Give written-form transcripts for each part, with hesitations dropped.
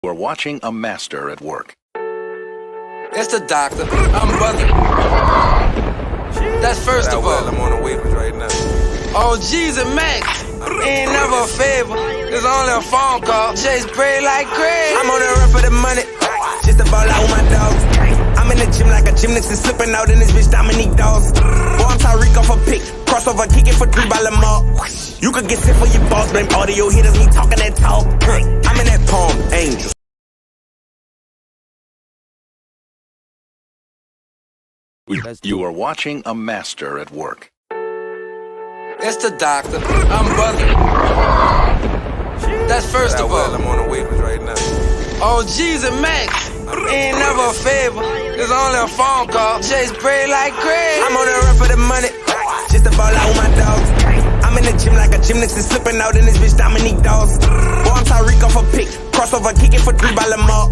We're watching a master at work. It's the doctor. I'm buzzing. That's first of all. I'm on the waivers right now. Oh, G's and Max. Ain't never a favor. It's only a phone call. Jay spray like crazy. I'm on the run for the money. Just to ball out with my dogs. I'm in the gym like a gymnast and slipping out in this bitch Dominique dolls. Boy, I'm Tyreek off a pick. Crossover kicking for 3 by Lamar. You could get sick for your boss. Blame audio hitters, me talking that talk. I'm in that Palm Angels. You are watching a master at work. It's the doctor. I'm buzzing. That's first of all. I'm on the waivers right now. Oh, G's and Max. Ain't never a favor. It's only a phone call. Jay spray like crazy. I'm on the run for the money. Just to ball out with my dogs. I'm in the gym like a gymnast and slipping out in this bitch Dominique dolls. Boy, I'm Tyreek off a pick. Crossover kicking for 3 by Lamar.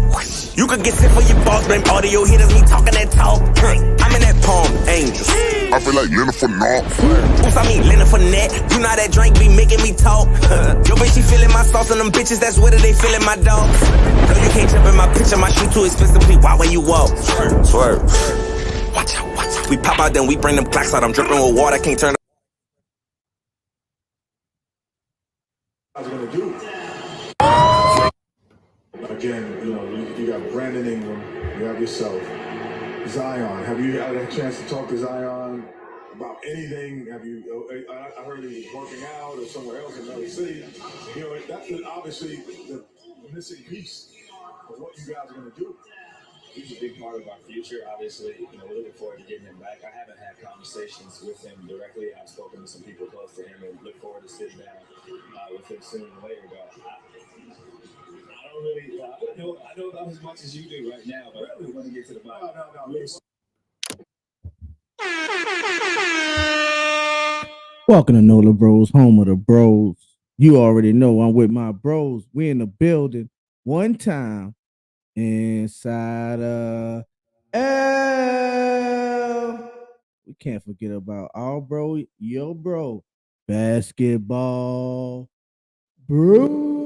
You could get sick for your boss. Blame audio hitters, me talking that talk. I'm in that Palm Angels. I feel like Leonard Fournette. Oops, I mean Leonard Fournette. You know that drink be making me talk. Yo, bitch, she feeling my sauce and them bitches, that's whether they feeling my dogs. No, you can't jump in my picture, my shoe too expensive. Please walk when you walk. Swerve. Watch out, watch out. We pop out, then we bring them clocks out. I'm dripping with water, can't turn. I was gonna do. Again, you got Brandon Ingram, you have yourself, Zion. Have you had a chance to talk to Zion about anything? Have you? I heard he was working out or somewhere else in another city. That's obviously the missing piece of what you guys are gonna do. He's a big part of our future. Obviously, we're looking forward to getting him back. I haven't had conversations with him directly. I've spoken to some people close to him and look forward to sitting down with him sooner than later. But I don't really, I know about as much as you do right now, but I really want to get to the bottom. No. Welcome to Nola BREAUXS, home of the bros. You already know I'm with my bros. We in the building one time inside L. We can't forget about our bro, your bro, basketball brewski.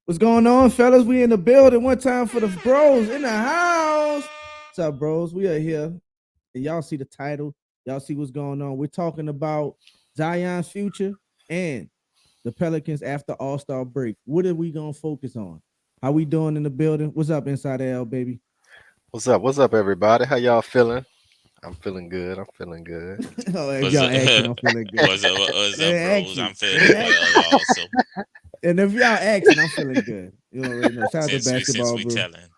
What's going on, fellas? We in the building one time for the bros in the house. What's up, bros? We are here. And y'all see the title. Y'all see what's going on. We're talking about Zion's future and the Pelicans after All-Star break. What are we going to focus on? How we doing in the building? What's up, Inside L, baby? What's up? What's up, everybody? How y'all feeling? I'm feeling good. I'm feeling good. Oh, if y'all asking, I'm feeling good. What's up, bros? I'm feeling good also. And if y'all asking, I'm feeling good. You already know. Shout out to basketball, since we telling.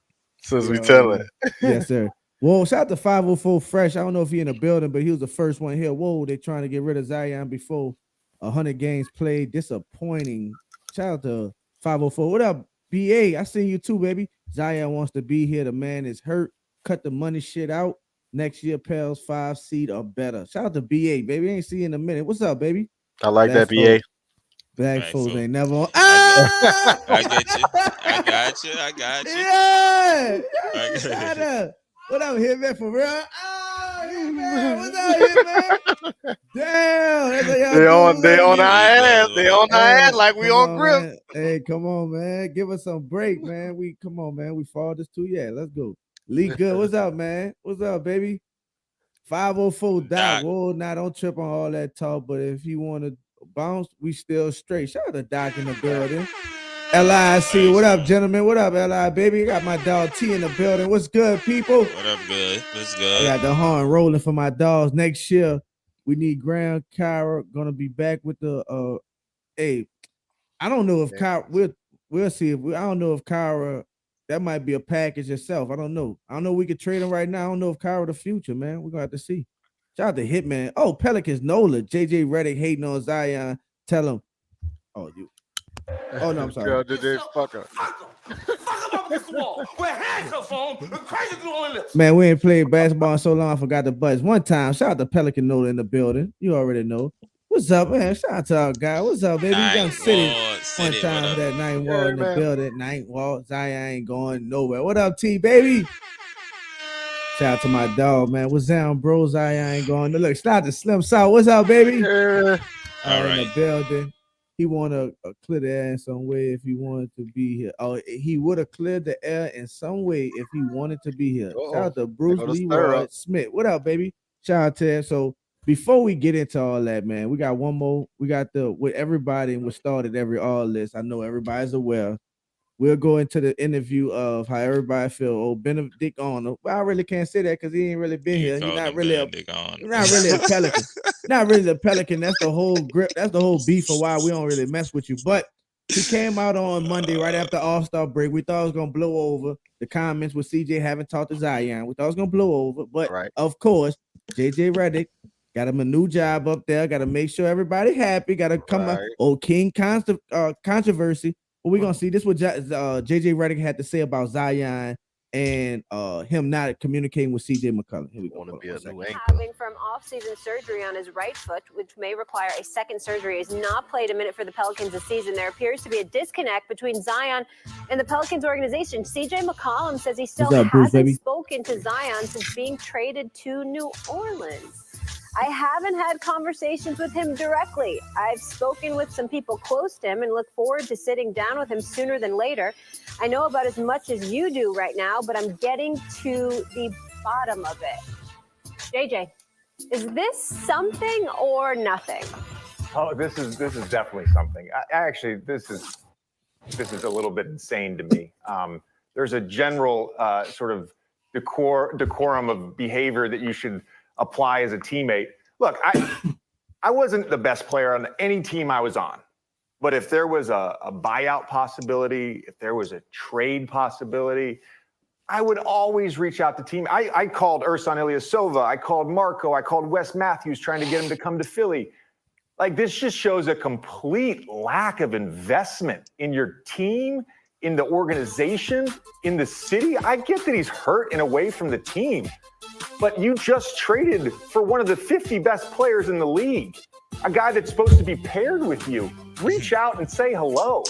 Since we telling. Yes, sir. Well, shout out to 504 Fresh. I don't know if he in the building, but he was the first one here. Whoa, they're trying to get rid of Zion before 100 games played. Disappointing. Shout out to 504. What up, BA? I seen you too, baby. Zion wants to be here. The man is hurt. Cut the money shit out. Next year, Pels 5 seed or better. Shout out to BA, baby. Ain't see you in a minute. What's up, baby? I like that, BA. Black folks ain't never on. I get you. I got you. Yeah. Shout out. What up, Hitman, for real? Oh, Hitman. What's up, Hitman? Damn. They on our ass. They on our ass like we on grip. Man. Hey, come on, man. Give us some break, man. Come on, man. We followed this too. Yeah, let's go. Lee Good. What's up, man? What's up, baby? 504 Doc. Whoa, now don't trip on all that talk, but if you want to bounce, we still straight. Shout out to Doc in the building. LIC, what up, gentlemen? What up, LI, baby? Got my dog T in the building. What's good, people? What up, good? What's good? I got the horn rolling for my dogs. Next year, we need Graham Kyra gonna be back with the hey. I don't know if Kyra we'll see if I don't know if Kyra, that might be a package itself. I don't know. We could trade him right now. I don't know if Kyra the future, man. We're gonna have to see. Shout out to Hitman. Oh, Pelicans, Nola, JJ Redick hating on Zion. Tell him. Oh, you. Oh no, I'm sorry. Girl, did they fuck up? Man, we ain't played basketball in so long. I forgot the buzz. One time, shout out to Pelican Nola in the building. You already know. What's up, man? Shout out to our guy. What's up, baby? Young City. One time for that Ninth Wall in the building. Ninth Wall. Zion ain't going nowhere. What up, T, baby? Shout out to my dog, man. What's down, bro? Zion ain't going. Look, shout out to Slim South. What's up, baby? All right. In the building. he want to clear the air in some way if he wanted to be here. Oh, he would have cleared the air in some way if he wanted to be here. Shout out to Bruce Leroy Smith. What up, baby? Shout out to him. So before we get into all that, man, we got one more. We got with everybody and we started all list. I know everybody's aware. We'll go into the interview of how everybody feel. Oh, Benedict Arnold. Well, I really can't say that because he ain't really been here. He's not really a Pelican. Not really the Pelican. That's the whole grip. That's the whole beef of why we don't really mess with you. But he came out on Monday right after All-Star break. We thought it was gonna blow over. The comments with CJ haven't talked to Zion. We thought it was gonna blow over, but of course, JJ Redick got him a new job up there. Got to make sure everybody happy. Got to come out. Oh, King controversy. But we're gonna see this. What JJ Redick had to say about Zion and him not communicating with CJ McCullen. Here we go. Having from off-season surgery on his right foot, which may require a second surgery, has not played a minute for the Pelicans this season. There appears to be a disconnect between Zion and the Pelicans organization. CJ McCollum says he still hasn't spoken to Zion since being traded to New Orleans. I haven't had conversations with him directly. I've spoken with some people close to him and look forward to sitting down with him sooner than later. I know about as much as you do right now, but I'm getting to the bottom of it. JJ, is this something or nothing? Oh, this is definitely something. Actually, this is a little bit insane to me. There's a general sort of decorum of behavior that you should apply as a teammate. Look, I wasn't the best player on any team I was on, but if there was a buyout possibility, if there was a trade possibility, I would always reach out to team. I called Ersan Ilyasova, I called Marco, I called Wes Matthews trying to get him to come to Philly. Like, this just shows a complete lack of investment in your team, in the organization, in the city. I get that he's hurt and away from the team, but you just traded for one of the 50 best players in the league, a guy that's supposed to be paired with you. Reach out and say hello.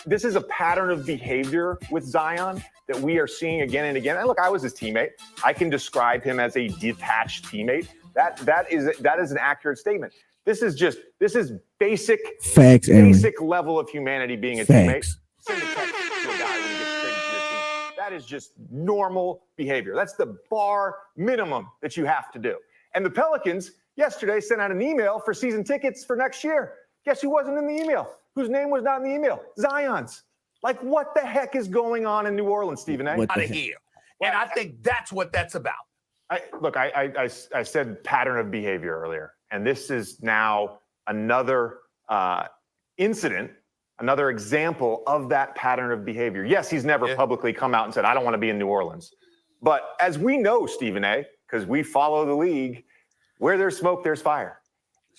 This is a pattern of behavior with Zion that we are seeing again and again. And look, I was his teammate. I can describe him as a detached teammate. That is an accurate statement. This is basic facts, basic level of humanity being a teammate. Send a text to a guy when he gets traded to your team. That is just normal behavior. That's the bar minimum that you have to do. And the Pelicans yesterday sent out an email for season tickets for next year. Guess who wasn't in the email? Whose name was not in the email? Zion's. Like, what the heck is going on in New Orleans, Stephen A? Out of here. And I think that's what that's about. I said pattern of behavior earlier, and this is now another incident, another example of that pattern of behavior. Yes, he's never publicly come out and said, I don't want to be in New Orleans. But as we know, Stephen A., because we follow the league, where there's smoke, there's fire.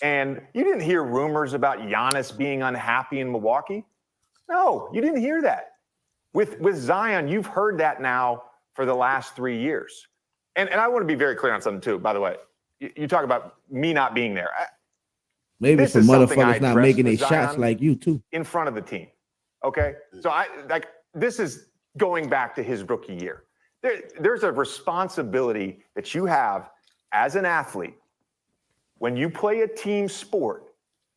And you didn't hear rumors about Giannis being unhappy in Milwaukee. No, you didn't hear that. With Zion, you've heard that now for the last 3 years. And I want to be very clear on something, too, by the way. You talk about me not being there. Maybe some motherfuckers not making their shots like you, too. In front of the team, okay? So this is going back to his rookie year. There's a responsibility that you have as an athlete when you play a team sport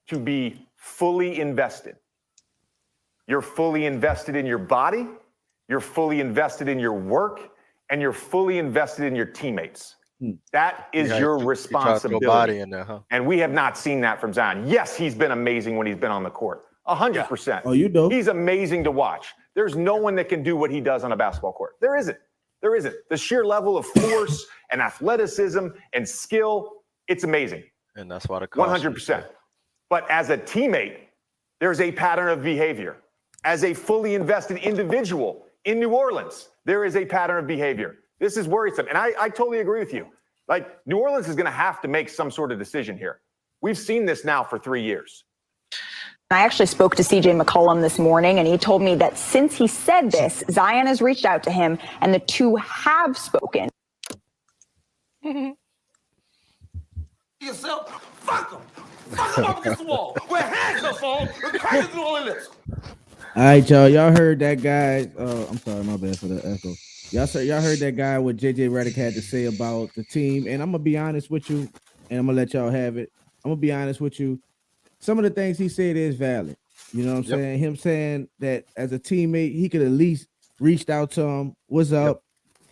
to be fully invested. You're fully invested in your body, you're fully invested in your work, and you're fully invested in your teammates. That is your responsibility. In there, huh? And we have not seen that from Zion. Yes, he's been amazing when he's been on the court. 100%. Oh, you know. He's amazing to watch. There's no one that can do what he does on a basketball court. There isn't. The sheer level of force and athleticism and skill, it's amazing. And that's why the 100%. But as a teammate, there's a pattern of behavior. As a fully invested individual in New Orleans, there is a pattern of behavior. This is worrisome. And I totally agree with you. Like, New Orleans is going to have to make some sort of decision here. We've seen this now for 3 years. I actually spoke to CJ McCollum this morning, and he told me that since he said this, Zion has reached out to him, and the two have spoken. Yourself, fuck him. Fuck him up against the wall. With hands up on, we're crazy through all of this. All right, y'all heard that guy. I'm sorry, my bad for the echo. Y'all heard that guy what JJ Redick had to say about the team, and I'm gonna be honest with you, and I'm gonna let y'all have it. I'm gonna be honest with you. some of the things he said is valid. You know what I'm saying? Him saying that as a teammate, he could at least reached out to him. What's up?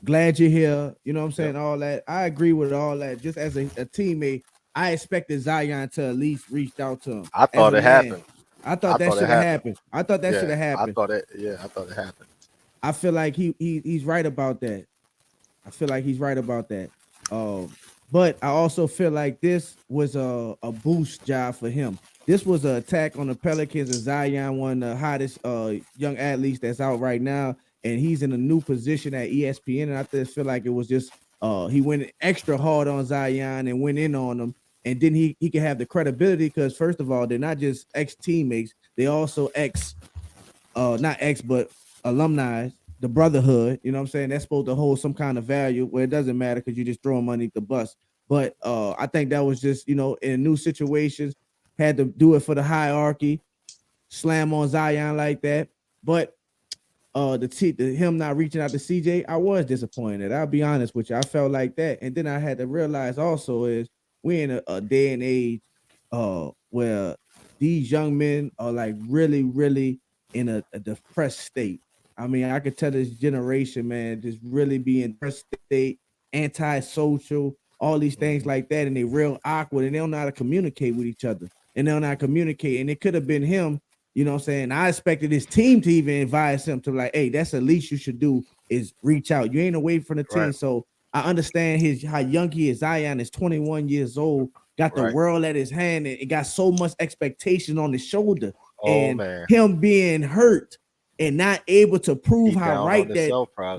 Glad you're here. You know what I'm saying? All that. I agree with all that. Just as a teammate, I expected Zion to at least reach out to him. I thought it happened. I thought that should have happened. I thought that should have happened. I thought it happened. I feel like he's right about that. I feel like he's right about that. But I also feel like this was a boost job for him. This was an attack on the Pelicans, and Zion, one of the hottest young athletes that's out right now, and he's in a new position at ESPN. And I just feel like it was just he went extra hard on Zion and went in on him, and then he can have the credibility because first of all, they're not just ex-teammates, they also not ex, but alumni. The brotherhood, you know what I'm saying? That's supposed to hold some kind of value where it doesn't matter because you just throw them underneath the bus. But I think that was just, in new situations, had to do it for the hierarchy, slam on Zion like that. But him not reaching out to CJ, I was disappointed. I'll be honest with you. I felt like that. And then I had to realize also is we're in a day and age where these young men are like really, really in a depressed state. I mean, I could tell this generation, man, just really be in depressed state, antisocial, all these things like that, and they real awkward, and they don't know how to communicate with each other, and they don't know how to communicate. And it could have been him, you know what I'm saying? I expected his team to even advise him to like, hey, that's the least you should do is reach out. You ain't away from the team. Right. So I understand how young he is. Zion is 21 years old, got the world at his hand, and it got so much expectation on his shoulder. And him being hurt and not able to prove how right that,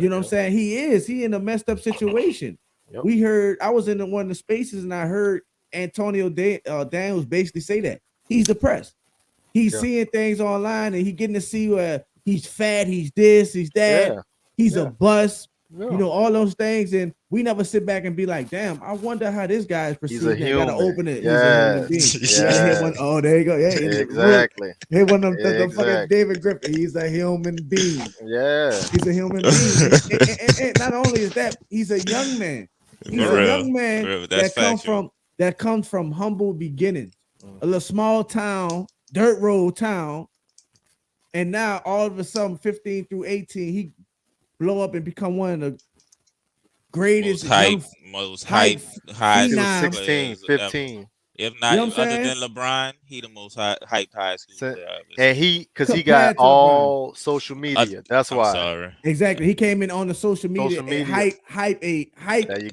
you know what I'm saying? He in a messed up situation. We heard, I was in one of the spaces and I heard Antonio Daniels basically say that he's depressed. He's seeing things online and he getting to see where he's fat, he's this, he's that, he's a bust, all those things. And we never sit back and be like, damn, I wonder how this guy is perceived. Gotta open it. He's a human being. Oh, there you go. Yeah, exactly. Hey, one of them fucking David Griffin. He's a human being. Yeah, he's a human being. and not only is that, he's a young man. He's a young man that comes from humble beginnings, a little small town, dirt road town, and now all of a sudden, 15 through 18, he blow up and become one of the greatest, most hype, 16, 15. If not, other than LeBron, he the most hyped high school player. And he got all social media. That's why. Sorry. Exactly. He came in on the social media. Hype.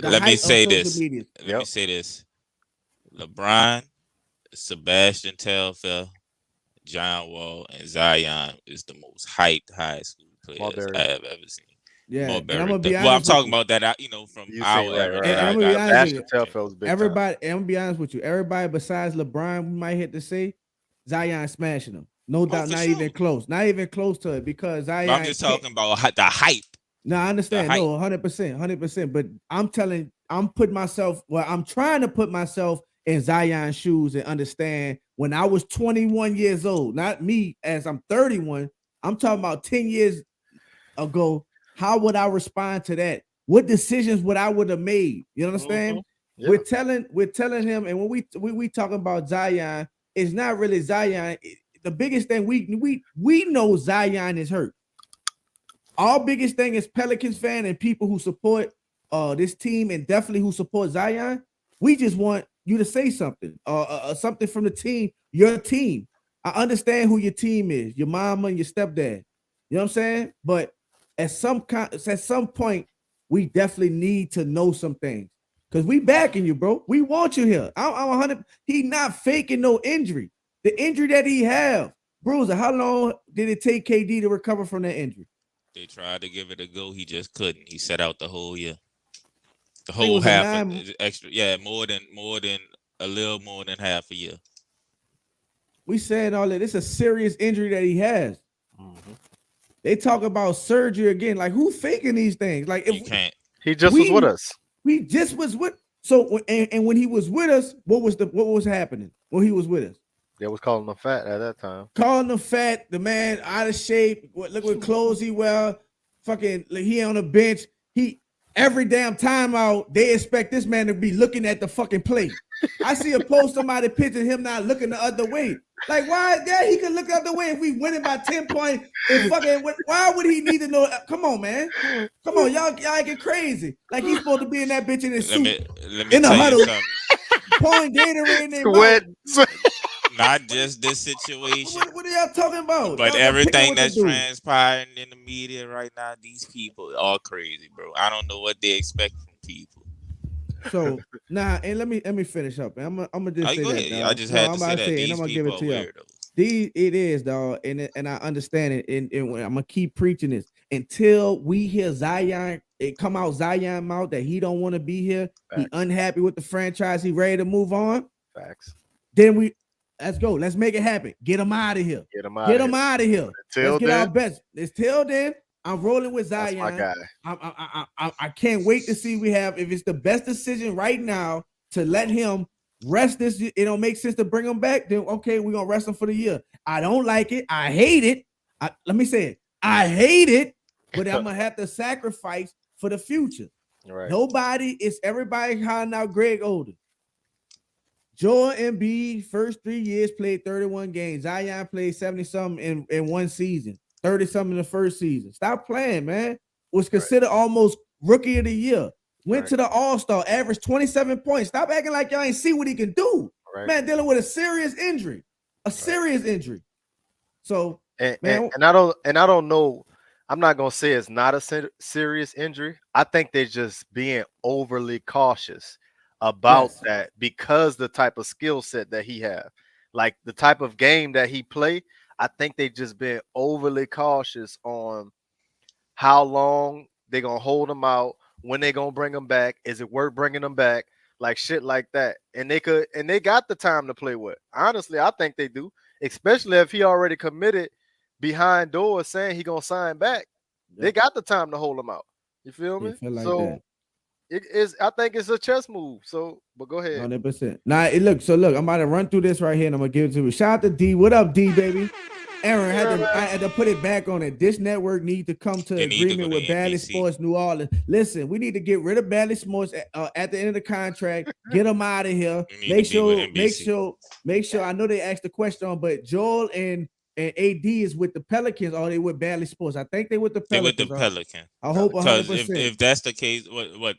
Let me say this. Let me say this. LeBron, Sebastian Telfair, John Wall, and Zion is the most hyped high school players I have ever seen. Yeah, I'm talking about that. From our era. Everybody, I'm gonna be honest with you. Everybody besides LeBron, we might hit to say Zion smashing them. No doubt, not even close. Not even close to it because Zion. I'm just talking about the hype. No, I understand. No, 100%. But I'm trying to put myself in Zion's shoes and understand when I was 21 years old, not me as I'm 31. I'm talking about 10 years ago. How would I respond to that? What decisions would I have made? You understand? Yeah. We're telling him, and when we talking about Zion, it's not really Zion. The biggest thing we know Zion is hurt. Our biggest thing is Pelicans fan and people who support this team and definitely who support Zion. We just want you to say something, something from the team, your team. I understand who your team is, your mama and your stepdad. You know what I'm saying? But at some point, we definitely need to know some things because we backing you, bro. We want you here. I'm 100. He not faking no injury. The injury that he have, Bruiser. How long did it take KD to recover from that injury? They tried to give it a go. He just couldn't. He sat out the whole year. The whole half extra. Yeah, more than a little more than half a year. We saying all that. It's a serious injury that he has. Mm-hmm. They talk about surgery again. Like, who faking these things? Like, if you can't. He just was with us. We just was with. So, and when he was with us, what was happening when he was with us? They was calling him fat at that time. Calling him fat. The man out of shape. Look what clothes he wear. Fucking, like, he on the bench. every damn timeout, they expect this man to be looking at the fucking plate. I see a post somebody picture him not looking the other way. Like, why? Yeah, he could look the other way if we winning by 10 points. And fucking, why would he need to know? Come on, man. Come on, y'all get crazy. Like he's supposed to be in that bitch in his suit, in the huddle, pouring Gatorade in their mouth. Not just this situation. What are y'all talking about? But everything that's transpiring in the media right now, these people are crazy, bro. I don't know what they expect from people. So and let me finish up. I'm gonna just say that. Dog. I just had to say that. And I'm gonna give it to y'all. It is, dog, and I understand it, and I'm gonna keep preaching this until we hear Zion. It come out Zion mouth that he don't want to be here. Facts. He unhappy with the franchise. He ready to move on. Facts. Then let's go. Let's make it happen. Get him out of here. Get him out of here. Let's get our best. Until then, I'm rolling with Zion. That's my guy. I can't wait to see if it's the best decision right now to let him rest this. It don't make sense to bring him back. Then okay, we're gonna rest him for the year. I don't like it. I hate it. Let me say it. I hate it, but I'm gonna have to sacrifice for the future. Right. Everybody calling out Greg Oden. Joel Embiid, first 3 years, played 31 games. Zion played 70-something in one season, 30-something in the first season. Stop playing, man. Was considered almost rookie of the year. Went to the All-Star, averaged 27 points. Stop acting like y'all ain't see what he can do. Right. Man, dealing with a serious injury. Serious injury. So, and I don't know. I'm not gonna say it's not a serious injury. I think they're just being overly cautious about that because the type of skill set that he have, like the type of game that he play. I think they just been overly cautious on how long they're gonna hold him out, when they gonna bring him back. Is it worth bringing him back? Like shit like that. And they got the time to play with. Honestly, I think they do, especially if he already committed behind doors saying he gonna sign back. They got the time to hold him out. You feel me? Like so that. it is. I think it's a chess move. So, but go ahead. 100%. Now, look, I'm about to run through this right here, and I'm gonna give it to you. Shout out to D. What up, D, baby? Aaron I had to put it back on it. This network need to come to agreement with Bally Sports New Orleans. Listen, we need to get rid of Bally Sports at the end of the contract. Get them out of here. Make sure. I know they asked the question, but Joel and AD is with the Pelicans, or they with Bally Sports? I think they with the Pelicans. They with the Pelicans. I hope 100%. If that's the case, what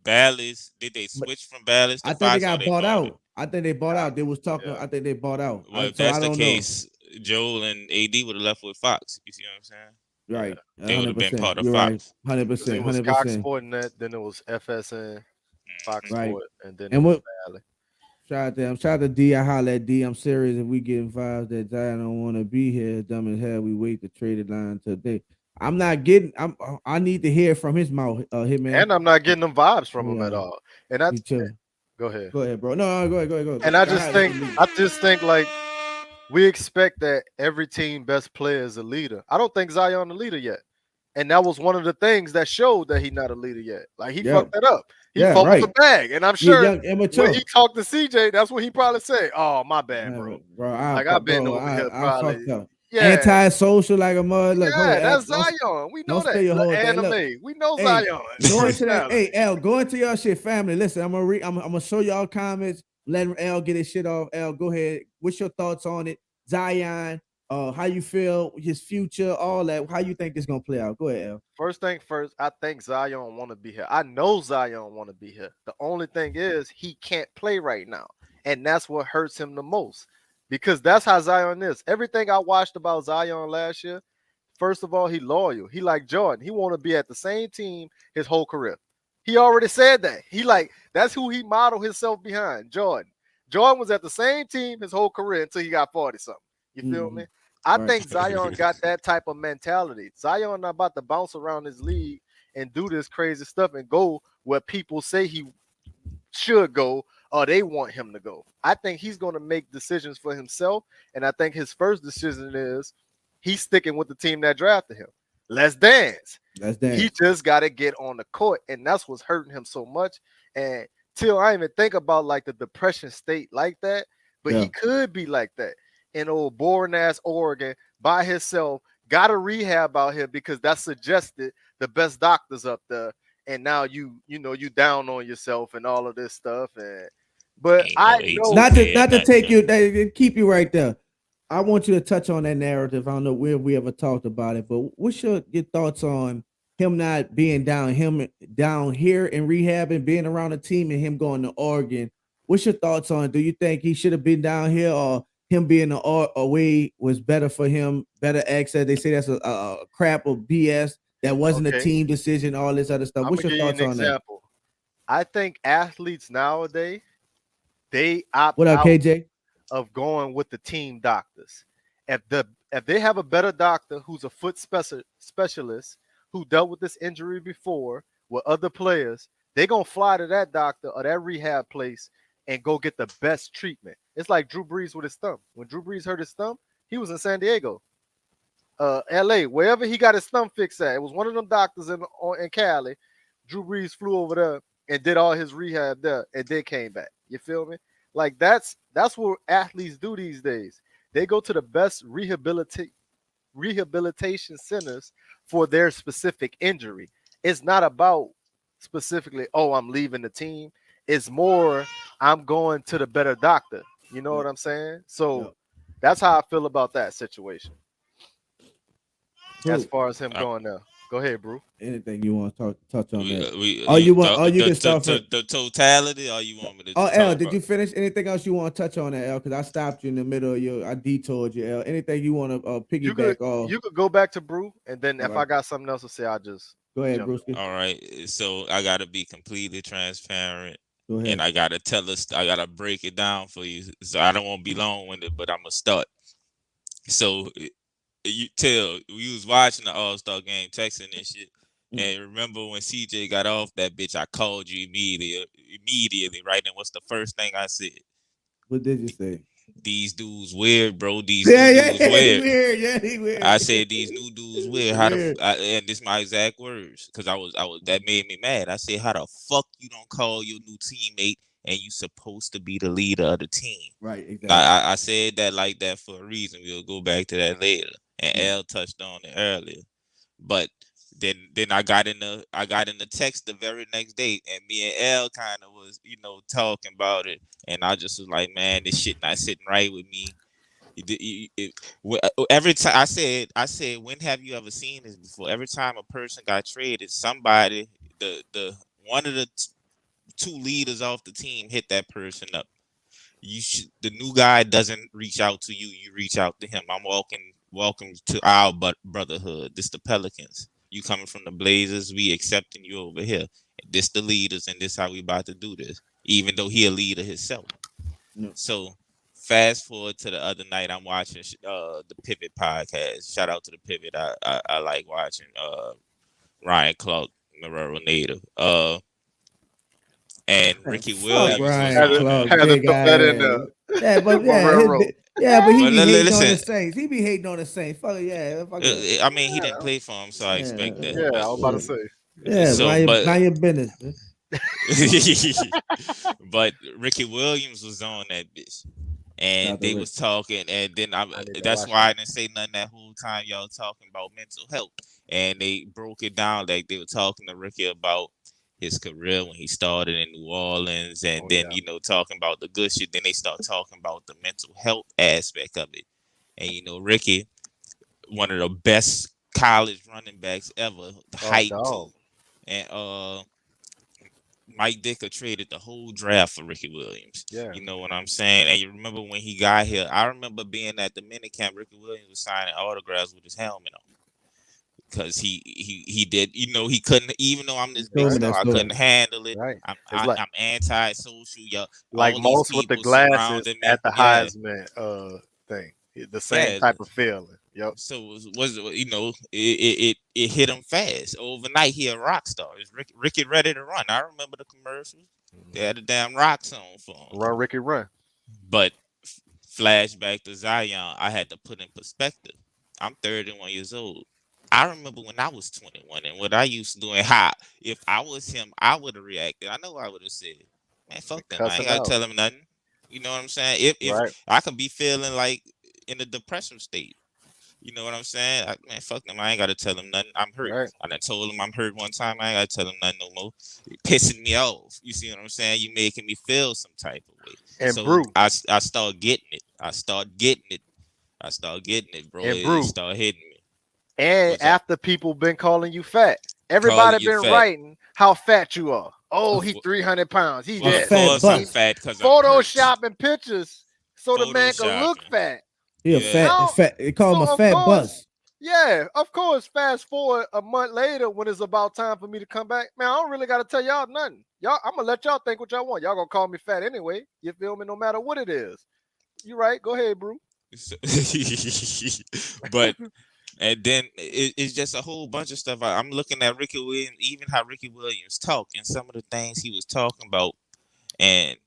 Bally's, did they switch from Bally's to I think they got bought out. I think they bought out. They was talking. I think they bought out. Well, if that's the case, Joel and AD would have left with Fox. You see what I'm saying? Right. They would have been part of Fox. 100%. It was Cox Sportsnet, then it was FSN, Fox Sport, and then and what? Bally. Shout out to D. I holla at D. I'm serious. If we getting vibes that Zion don't want to be here, dumb as hell, we wait the traded line today. I'm not getting. I need to hear from his mouth, Hitman. And I'm not getting them vibes from him at all. And go ahead. Go ahead, bro. No, go ahead. And I just think like we expect that every team best player is a leader. I don't think Zion a leader yet. And that was one of the things that showed that he's not a leader yet. Like he fucked that up. He fucked with the bag. And I'm sure when he talked to CJ, that's what he probably said. Oh, my bad, bro. I've been over here probably. Anti-social like a mother. Look, that's Zion. We know that. Anime. We know Zion. Go into that. Hey, L, go into your shit, family. Listen, I'm gonna show y'all comments. Let L get his shit off. L, go ahead. What's your thoughts on it? Zion. How you feel, his future, all that. How you think this gonna play out? Go ahead, L. First thing first, I think Zion want to be here. I know Zion want to be here. The only thing is he can't play right now, and that's what hurts him the most, because that's how Zion is. Everything I watched about Zion last year, first of all, he loyal. He like Jordan. He want to be at the same team his whole career. He already said that. That's who he modeled himself behind. Jordan. Jordan was at the same team his whole career until he got 40-something. You feel me? I think Zion got that type of mentality. Zion not about to bounce around his league and do this crazy stuff and go where people say he should go or they want him to go. I think he's going to make decisions for himself, and I think his first decision is he's sticking with the team that drafted him. Let's dance. He just got to get on the court, and that's what's hurting him so much. And till I even think about like the depression state like that, but he could be like that in old boring ass Oregon by himself, got a rehab out here because that's suggested the best doctors up there. and now you down on yourself and all of this stuff. But Ain't I no know Not to nothing. take you, keep you right there. I want you to touch on that narrative. I don't know where we ever talked about it, but what's your thoughts on him not being down here in rehab and being around the team and him going to Oregon? What's your thoughts on it? Do you think he should have been down here, or him being away was better for him, better access? They say that's a crap of BS. That wasn't a team decision, all this other stuff. What's your thoughts on that? I think athletes nowadays, they opt What up, out KJ? of going with the team doctors. If they have a better doctor who's a foot specialist who dealt with this injury before with other players, they're gonna fly to that doctor or that rehab place and go get the best treatment. It's like Drew Brees with his thumb. When Drew Brees hurt his thumb, he was in San Diego, LA, wherever he got his thumb fixed at. It was one of them doctors in Cali. Drew Brees flew over there and did all his rehab there and then came back. You feel me? Like that's what athletes do these days. They go to the best rehabilitation centers for their specific injury. It's not about specifically, oh, I'm leaving the team. It's more, I'm going to the better doctor. You know what I'm saying? So that's how I feel about that situation. As far as him going there. Go ahead, bro. Anything you want to touch on that? You can start the totality, or you want me to? L, did you finish? Anything else you want to touch on that, L? Because I stopped you in the middle of I detoured you, L. Anything you want to piggyback off? You could go back to Brew, and then if I got something else to say, I'll just go ahead, Bruce. All right, so I gotta be completely transparent, go ahead. And I gotta tell us. I gotta break it down for you, so I don't want to be long-winded, but I'm gonna start. So we was watching the All-Star game, texting and shit. And remember when CJ got off that bitch, I called you immediately, right? And what's the first thing I said? What did you say? These dudes weird, bro. These new dudes weird. He weird. I said these new dudes weird. And this is my exact words, because I was that made me mad. I said, how the fuck you don't call your new teammate and you supposed to be the leader of the team? Right, exactly. I said that like that for a reason. We'll go back to that later. And L touched on it earlier, but then I got in the text the very next day, and me and L kind of was talking about it, and I just was like, man, this shit not sitting right with me. Every time I said, when have you ever seen this before? Every time a person got traded, somebody, the one of the two leaders off the team hit that person up. The new guy doesn't reach out to you, you reach out to him. Welcome to our brotherhood. This the Pelicans. You coming from the Blazers, we accepting you over here. This the leaders, and this how we about to do this. Even though he a leader himself. No. So fast forward to the other night, I'm watching the Pivot podcast. Shout out to the Pivot. I like watching Ryan Clark, Marrero native. And Ricky Williams. Had to put that in there. Yeah, but but he be hating on the Saints. He be hating on the Saints. Fuck yeah. I mean, he didn't play for him, so I expect that. Yeah, I was about to say. Yeah, so, mind your business. But Ricky Williams was on that bitch, and they was talking, and then that's why I didn't say nothing that whole time. Y'all talking about mental health, and they broke it down like they were talking to Ricky about his career when he started in New Orleans, and talking about the good shit. Then they start talking about the mental health aspect of it. And Ricky, one of the best college running backs ever, hype too. And Mike Dicker traded the whole draft for Ricky Williams. Yeah. You know what I'm saying? And you remember when he got here, I remember being at the minicamp, Ricky Williams was signing autographs with his helmet on. Because he did, he couldn't, even though I'm this big star, I couldn't handle it. Right. I'm anti-social. Like most with the glasses at the Heisman thing. The same type of feeling. Yep. So it hit him fast. Overnight, he a rock star. It's Ricky ready to run. I remember the commercials. They had a damn rock song for him. Run, Ricky, run. But flashback to Zion, I had to put in perspective. I'm 31 years old. I remember when I was 21 and what I used to do and how, if I was him, I would have reacted. I know I would have said, man, fuck them. I ain't got to tell him nothing. You know what I'm saying? If I could be feeling like in a depression state. You know what I'm saying? Man, fuck them. I ain't gotta tell him nothing. I'm hurt. Right. I done told him I'm hurt one time. I ain't gotta tell him nothing no more. It pissing me off. You see what I'm saying? You making me feel some type of way. And so Brew. I start getting it. I start getting it, bro. And It Brew. start hitting me. And What's after people been calling you fat, everybody you been fat. writing how fat you are. Oh, he's 300 pounds. He's Well, dead. of course I'm fat because I'm hurt. Photoshopping pictures so the man can look fat. He a fat. They call him a fat bus. Yeah, of course. Fast forward a month later when it's about time for me to come back. Man, I don't really got to tell y'all nothing. Y'all, I'm gonna let y'all think what y'all want. Y'all gonna call me fat anyway. You feel me? No matter what it is. You right? Go ahead, Brew. But and then it's just a whole bunch of stuff. I'm looking at Ricky Williams, even how Ricky Williams talked, and some of the things he was talking about, and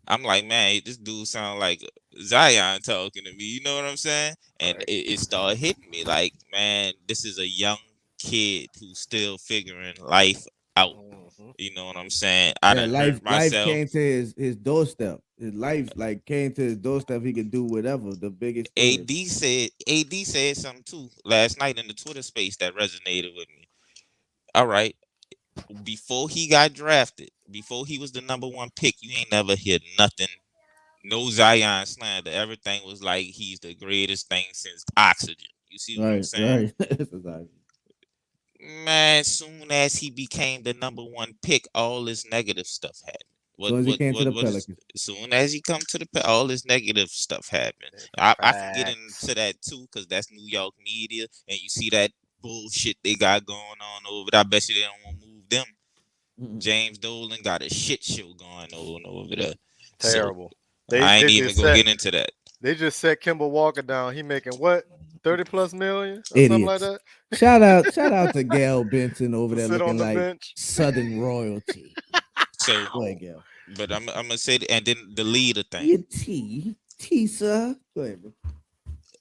I'm like, man, this dude sound like Zion talking to me. You know what I'm saying? And it started hitting me like, man, this is a young kid who's still figuring life out. You know what I'm saying? I done hurt myself. Life came to his doorstep. His life came to his doorstep. He could do whatever. The biggest. AD said something too last night in the Twitter space that resonated with me. All right. Before he got drafted, before he was the #1 pick, you ain't never hear nothing. No Zion slander. Everything was like he's the greatest thing since oxygen. You see what I'm saying? Right. Man, soon as he became the #1 pick, all this negative stuff happened. Soon as he come to the all this negative stuff happened. I can get into that too, because that's New York media, and you see that bullshit they got going on over there. I bet you they don't want to move them. James Dolan got a shit show going on over there. Terrible. So, I ain't even gonna get into that. They just set Kemba Walker down. He making what? 30+ million or something like that. Shout out to Gail Benson over there looking like bench. Southern royalty. So, go ahead, Gail. But I'm gonna say, and then the leader thing. T, sir. Go ahead, bro.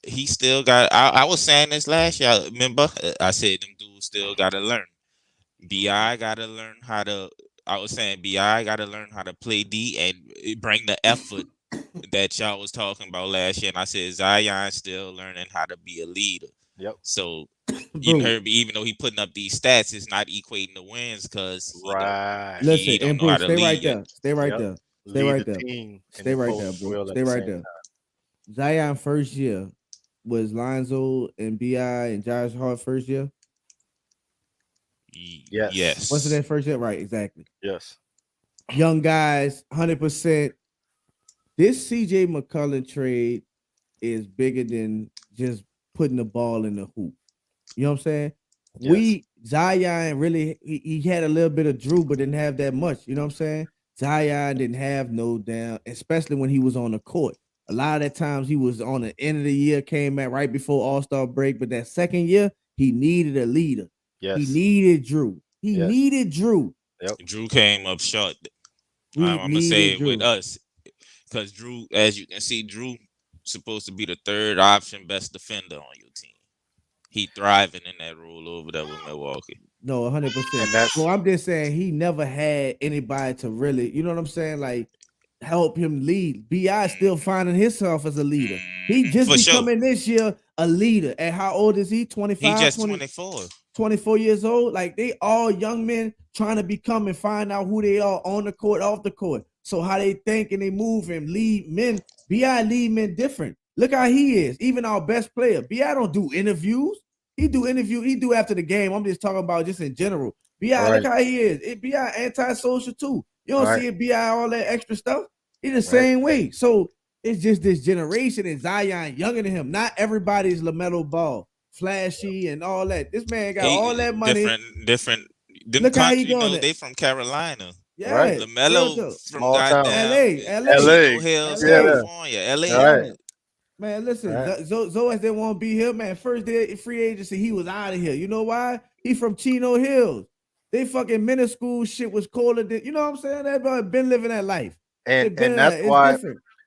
He still got. I was saying this last year. Remember, I said them dudes still got to learn. BI got to learn how to. I was saying BI got to learn how to play D and bring the effort that y'all was talking about last year. And I said Zion still learning how to be a leader. Yep. So you heard me, even though he putting up these stats, it's not equivating the wins because Listen, and Bruce, stay right there. Stay right there. Stay right there. Stay right there, bro. Stay right there. Zion first year was Lonzo and BI and Josh Hart first year. Yes. What's their first year? Right, exactly. Yes. Young guys, 100%. This CJ McCullen trade is bigger than just putting the ball in the hoop. You know what I'm saying? Yes. Zion really, he had a little bit of Drew, but didn't have that much. You know what I'm saying? Zion didn't have no down, especially when he was on the court. A lot of the times he was on the end of the year, came back right before All-Star break, but that second year, he needed a leader. Yes. He needed Drew. He needed Drew. Yep. Drew came up short. I'm gonna say it with us, because Drew, as you can see, Drew supposed to be the third option best defender on your team. He thriving in that role over there with Milwaukee. No, 100%. So I'm just saying he never had anybody to really, you know what I'm saying, like help him lead. BI still finding himself as a leader. He just becoming this year a leader. And how old is he? 25? He just 24. 24 years old. Like they all young men trying to become and find out who they are on the court, off the court. So how they think and they move and lead men. BI lead men different. Look how he is. Even our best player. BI don't do interviews. He do after the game. I'm just talking about just in general. BI, look how he is. BI antisocial too. You don't see BI all that extra stuff. He's the same way. So it's just this generation and Zion younger than him. Not everybody's LaMelo Ball, flashy and all that. This man got all that money. Different. Look how he doing they from Carolina. Yeah, right. LaMelo from LA, California, LA. Man, listen, Zoas didn't want to be here, man. First day free agency, he was out of here. You know why? He from Chino Hills. They fucking middle school shit was colder than, you know what I'm saying? That boy been living that life. And that's why,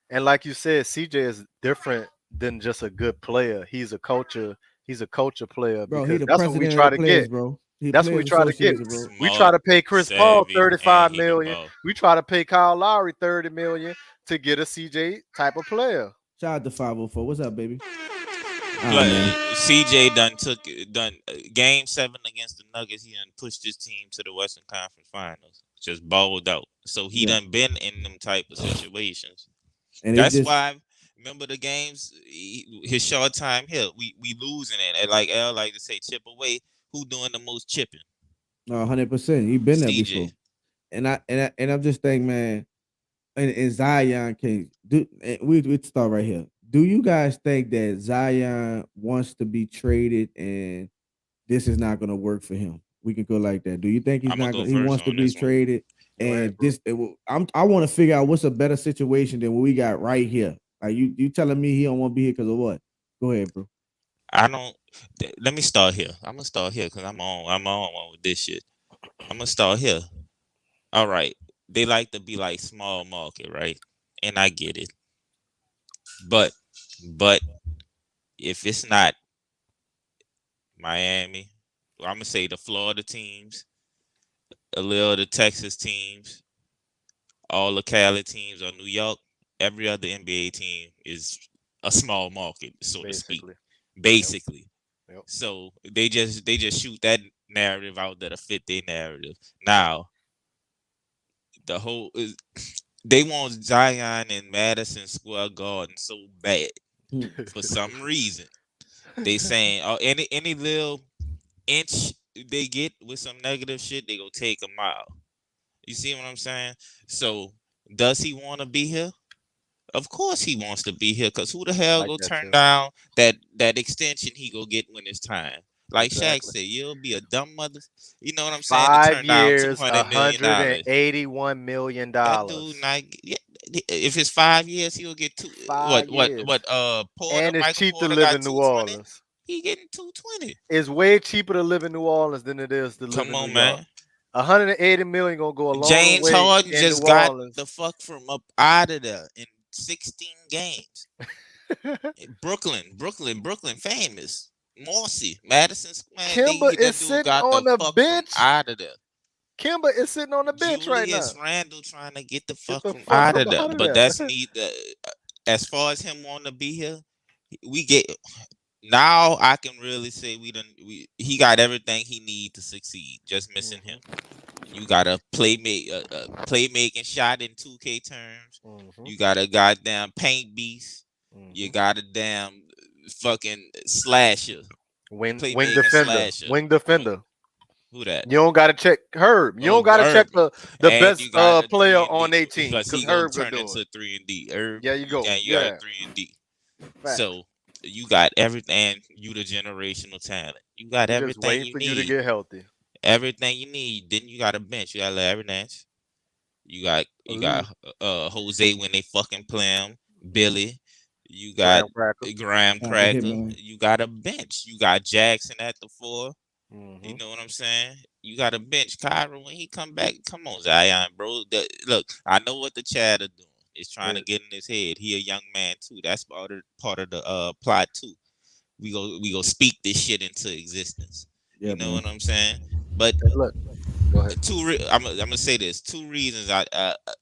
and like you said, CJ is different than just a good player. He's a culture player, bro. Because that's what we try to get, bro. That's what we try to get. We try to pay Chris Paul $35 million. We try to pay Kyle Lowry $30 million to get a CJ type of player. Shout out to 504. What's up, baby? CJ done game 7 against the Nuggets. He done pushed his team to the Western Conference Finals. Just balled out. So he done been in them type of situations. And that's why. Remember the games, his short time here. We losing it. And like L like to say, chip away. Who doing the most chipping? 100%. He been there before. And I'm just thinking, man. And Zion can do. We start right here. Do you guys think that Zion wants to be traded and this is not going to work for him? We can go like that. Do you think he's not? He wants to be traded, and I want to figure out what's a better situation than what we got right here. Like you telling me he don't want to be here because of what? Go ahead, bro. I don't. Let me start here. I'm gonna start here because I'm on with this shit. I'm gonna start here. All right. They like to be like small market, right? And I get it. But if it's not Miami, I'm gonna say the Florida teams, a little of the Texas teams, all the Cali teams, or New York, every other NBA team is a small market, so to speak. Basically. Yep. So they just shoot that narrative out there to fit their narrative. Now, the whole they want Zion in Madison Square Garden so bad for some reason. They saying any little inch they get with some negative shit, they go take a mile. You see what I'm saying? So does he want to be here? Of course he wants to be here, because who the hell go turn down that extension he go get when it's time? Like Shaq said, you'll be a dumb mother. You know what I'm saying? 5 years, $181 million. That dude, if it's 5 years, he'll get two. What? And it's cheap to live in New Orleans. He getting $220. It's way cheaper to live in New Orleans than it is to live in New York. Man. $180 million gonna go a long James way. Harden just got the fuck from up out of there in 16 games. Brooklyn, famous. Morsey, Madison Square. Kimba is sitting on the bench. Out of there. Kimba is sitting on the bench right now. Julius Randle trying to get the fuck from out of there. But that's neither. As far as him wanting to be here, we get. Now I can really say he got everything he need to succeed. Just missing him. You got a playmaking shot in 2K terms. You got a goddamn paint beast. You got a damn fucking slasher. Wing defender. Who that? You don't gotta check Herb. You don't gotta check the best player on 18. Because he Herb turn into 3-and-D. Herb. Yeah, you go. And you got a 3-and-D. So you got everything. You the generational talent. You got everything just waiting for you to get healthy. Everything you need. Then you got a bench. You got Larry Nance. You got Jose when they fucking play him. Billy. You got Graham Cracker. You got a bench. You got Jackson at the 4. You know what I'm saying? You got a bench. Kyra, when he come back, come on, Zion, bro. Look, I know what the chatter doing. It's trying to get in his head. He a young man too. That's part of the plot too. We go speak this shit into existence. Yeah, you know what I'm saying? But look, go ahead. I'm gonna say this. 2 reasons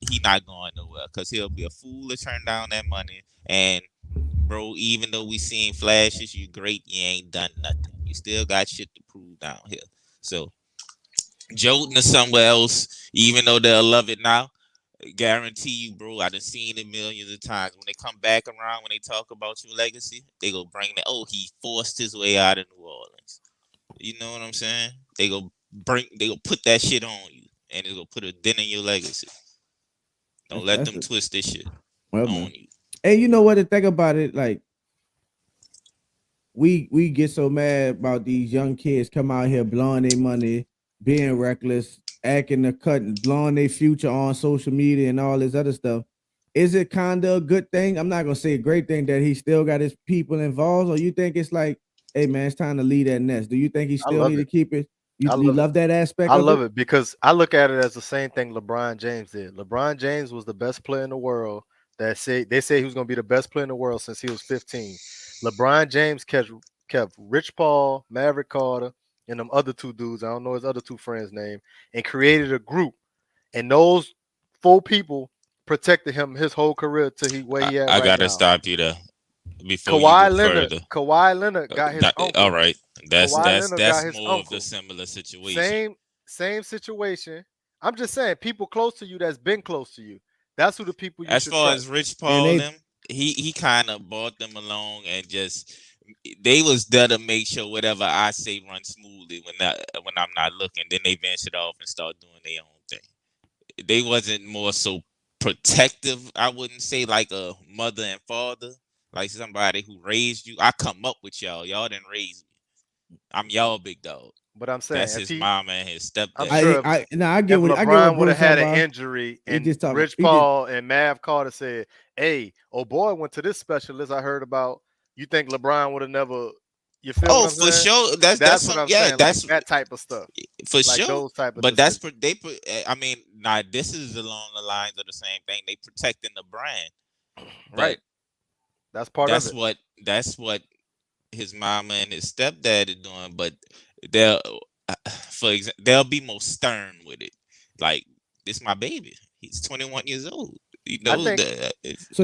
he not going nowhere, because he'll be a fool to turn down that money. And bro, even though we seen flashes, you great, you ain't done nothing. You still got shit to prove down here. So Jordan or somewhere else, even though they'll love it now, guarantee you, bro, I done seen it millions of times. When they come back around, when they talk about your legacy, they go bring that, he forced his way out of New Orleans. You know what I'm saying? They go put that shit on you, and they go put a dent in your legacy. Don't let them twist this shit on you. And you know what, the thing about it, like, we get so mad about these young kids come out here blowing their money, being reckless, acting the cut, blowing their future on social media and all this other stuff. Is it kind of a good thing? I'm not gonna say a great thing that he still got his people involved, or you think it's like, hey man, it's time to leave that nest? Do you think he still need to keep it? You love that aspect? I love it because I look at it as the same thing LeBron James did. LeBron James was the best player in the world. They say he was gonna be the best player in the world since he was 15. LeBron James kept Rich Paul, Maverick Carter, and them other 2 dudes, I don't know his other 2 friends' name, and created a group. And those 4 people protected him his whole career till where he at. I gotta stop you there. before you go further. Kawhi Leonard got his uncle. All right, that's more uncle. of the similar situation. Same situation. I'm just saying, people close to you that's been close to you. That's who the people you as should far trust. as Rich Paul, he kind of brought them along and just they was there to make sure whatever I say runs smoothly when I'm not looking. Then they ventured off and start doing their own thing. They wasn't more so protective. I wouldn't say like a mother and father, like somebody who raised you. I come up with y'all. Y'all didn't raise me. I'm y'all big dog. But I'm saying that's his mama and his stepdad. I'm sure I get what LeBron would have had an injury, and Rich Paul and Mav Carter said, "Hey, oh boy, went to this specialist I heard about. You think LeBron would have never?" You feel? Oh, for sure. That's what I'm saying. That's like that type of stuff. For like sure. Those type of but that's they put. I mean, this is along the lines of the same thing. They protecting the brand, right? That's part of it. That's what his mama and his stepdad are doing, but they'll be more stern with it. Like, this my baby. He's 21 years old. He knows that. So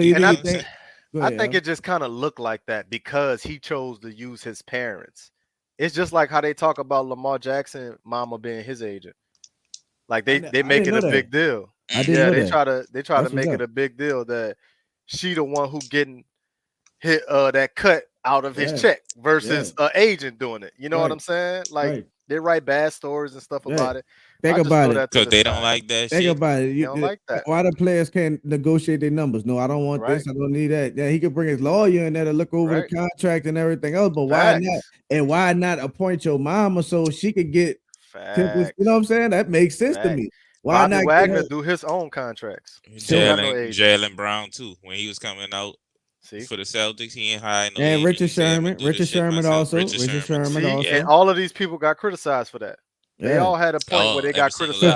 I think it just kind of looked like that because he chose to use his parents. It's just like how they talk about Lamar Jackson mama being his agent. Like they make it a big deal. They try to make it a big deal that she the one who getting hit that cut out of his check versus an agent doing it. You know what I'm saying? Like they write bad stories and stuff about it. Think about it. Because they don't like that Think shit. about it. They don't like that. Why the players can't negotiate their numbers? No, I don't want this. I don't need that. Yeah, he could bring his lawyer in there to look over the contract and everything else. But why not? And why not appoint your mama so she could get templates? You know what I'm saying? That makes sense to me. Why Bobby not Wagner do his own contracts? Jalen Brown too. When he was coming out for the Celtics, he ain't hiring no and agent. Richard Sherman. Richard Sherman also. And all of these people got criticized for that. They all had a point where they got criticized.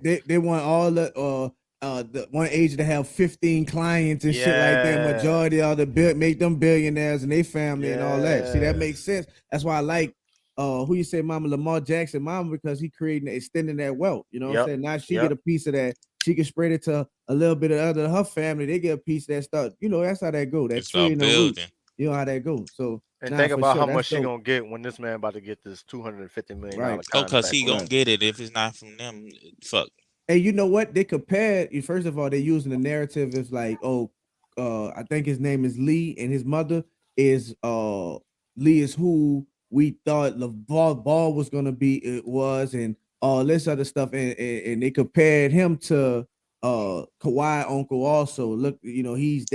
They want all the one agent to have 15 clients and shit like that. Majority of the make them billionaires and their family and all that. See, that makes sense. That's why I like who you say, Mama, Lamar Jackson, Mama, because he extending that wealth. You know what I'm saying? Now she get a piece of that. She can spread it to a little bit of her family. They get a piece of that stuff. You know, that's how that go. That tree in the roots. You know how that goes. So and think about how much she gonna get when this man about to get this $250 million contract. Oh, because he gonna get it if it's not from them. Fuck. And you know what? They compared. First of all, they're using the narrative as like, I think his name is Lee, and his mother is Lee is who we thought LeVar Ball was gonna be. It was, and all this other stuff, and they compared him to Kawhi uncle. Also, look, you know, he's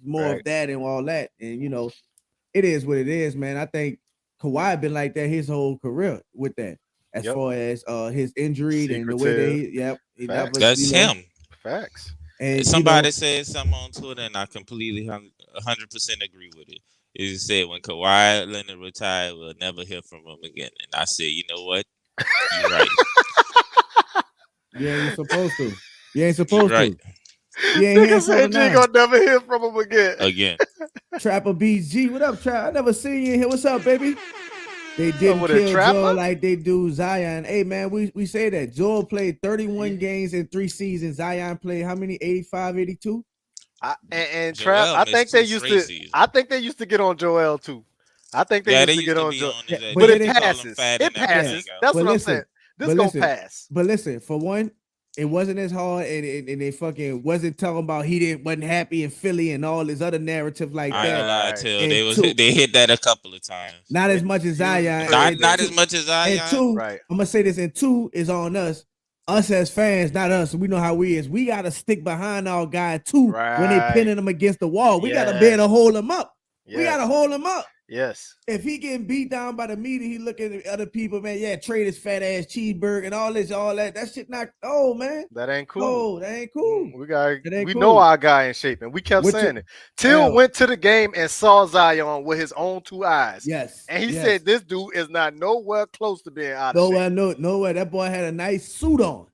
more of that and all that, and you know, it is what it is, man. I think Kawhi been like that his whole career with that, as far as his injury and the way that he never, that's him. Facts. And somebody said something on Twitter, and I completely 100% agree with it. He said when Kawhi Leonard retired, we'll never hear from him again. And I said, you know what? You're right. You ain't supposed to. You ain't supposed to. You ain't here for gonna never hear from him again. Trapper BG, what up, Trap? I never seen you in here. What's up, baby? They didn't kill Joel like they do Zion. Hey, man, we say that. Joel played 31 games in 3 seasons. Zion played how many? 85, 82? And Trap, I think they used to get on Joel too. I think they used to get on Joel. But it passes. It passes. That's what I'm saying. This gonna pass. But listen, for one, it wasn't as hard, and they fucking wasn't talking about wasn't happy in Philly and all this other narrative like that. I ain't gonna lie to you. They hit that a couple of times. Not as much as Zion. Not as much as Zion. And two, I'm gonna say this, and two is on us. Us as fans, not us. We know how we is. We gotta stick behind our guy too when they pinning him against the wall. We gotta be able to hold him up. We gotta hold him up. Yes. If he getting beat down by the media, he looking at other people, man. Yeah, trade his fat ass cheeseburger and all this, all that. That shit not. Oh man, that ain't cool. Oh, that ain't cool. We know our guy in shape, and we kept saying it. Till went to the game and saw Zion with his own 2 eyes. Yes, and he said this dude is not nowhere close to being out of shape. Nowhere. That boy had a nice suit on.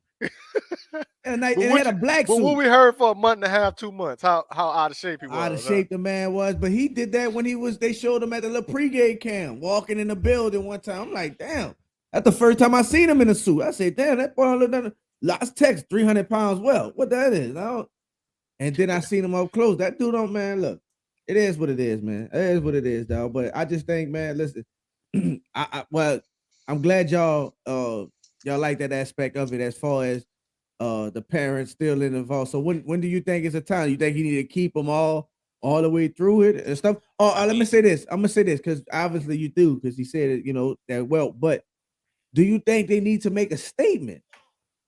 And had a black suit. But what we heard for a month and a half, 2 months, how out of shape he was. Out of shape the man was, but he did that when they showed him at the little pregame cam, walking in the building one time. I'm like, damn, that's the first time I seen him in a suit. I said, damn, that boy looked last text 300 pounds. Well, what that is? And then I seen him up close. That dude man, look. It is what it is, man. It is what it is, dog. But I just think, man, listen, well, I'm glad y'all like that aspect of it as far as the parents still involved. So when do you think is a time? You think you need to keep them all the way through it and stuff? Oh, let me say this. I'm gonna say this because obviously you do, because he said it, that well. But do you think they need to make a statement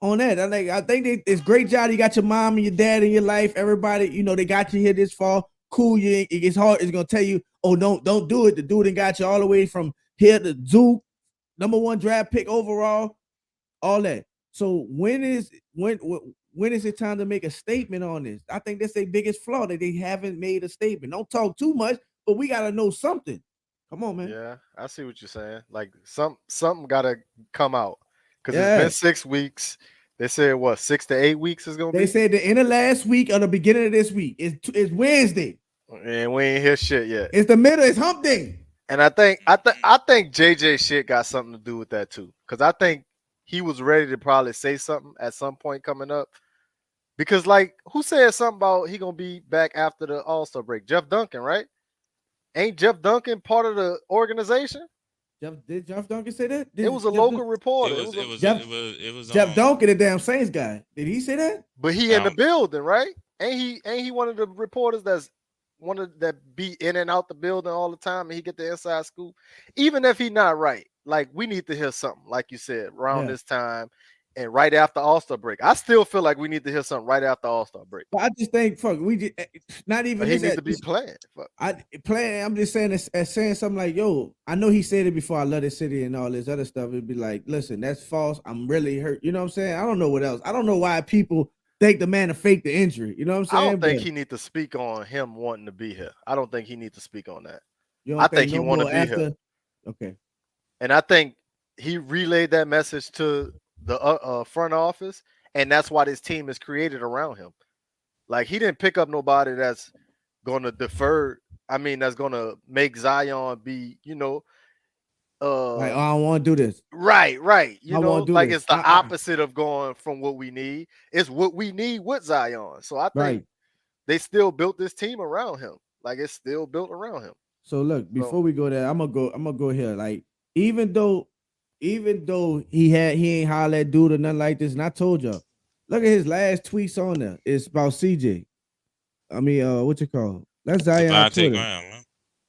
on that? I think it's great job. You got your mom and your dad in your life. Everybody, they got you here this far. Cool. It's hard. It's gonna tell you, oh, don't do it. The dude and got you all the way from here to Duke, #1 draft pick overall, all that. So when is it time to make a statement on this? I think that's their biggest flaw, that they haven't made a statement. Don't talk too much, but we gotta know something. Come on, man. Yeah, I see what you're saying. Like something gotta come out, because it's been 6 weeks. They said what, 6 to 8 weeks is gonna be. They said the end of last week or the beginning of this week. It's Wednesday, and we ain't hear shit yet. It's the middle. It's hump day. And I think JJ shit got something to do with that too, because I think he was ready to probably say something at some point coming up. Because like, who said something about he gonna be back after the All-Star break? Jeff Duncan, right? Ain't Jeff Duncan part of the organization? Did Jeff Duncan say that? It was a local reporter. It was Jeff Duncan, the damn Saints guy. Did he say that? But he in the building, right? Ain't he one of the reporters that be in and out the building all the time, and he get the inside scoop? Even if he not right, like, we need to hear something, like you said, around this time and right after All-Star break. I still feel like we need to hear something right after All-Star break. But I just think, we just not even. But he needs to be playing. I'm just saying saying something like, yo, I know he said it before, I love this city and all this other stuff. It'd be like, listen, that's false. I'm really hurt. You know what I'm saying? I don't know what else. I don't know why people think the man to fake the injury. You know what I'm saying? I don't think he need to speak on him wanting to be here. I don't think he needs to speak on that. I think he want to be here. Okay. And I think he relayed that message to the front office, and that's why this team is created around him. Like, he didn't pick up nobody that's going to defer. I mean, that's going to make Zion be, like, I don't want to do this. Right. Like, this. It's the opposite of going from what we need. It's what we need with Zion. So I think they still built this team around him. Like, it's still built around him. So look, before we go there, I'm gonna go here. Like, even though he ain't holler at dude or nothing like this, and I told y'all, look at his last tweets on there. It's about CJ. I mean, what you call it? That's Zion Twitter. Graham,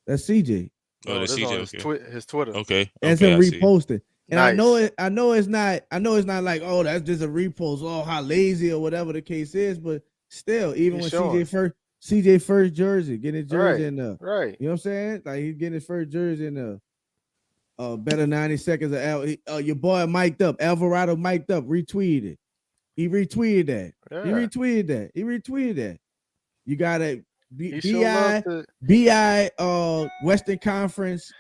that's CJ. Oh, that's CJ. His Twitter. Okay. That's him reposting. And nice. I know it's not like, oh, that's just a repost, oh, how lazy or whatever the case is, but still, even when CJ first jersey, getting his jersey in there. Right. You know what I'm saying? Like, he's getting his first jersey in there. Better 90 seconds of your boy mic'd up. Alvarado mic'd up, retweeted it. He retweeted that. Yeah. He retweeted that. You got a BI Western Conference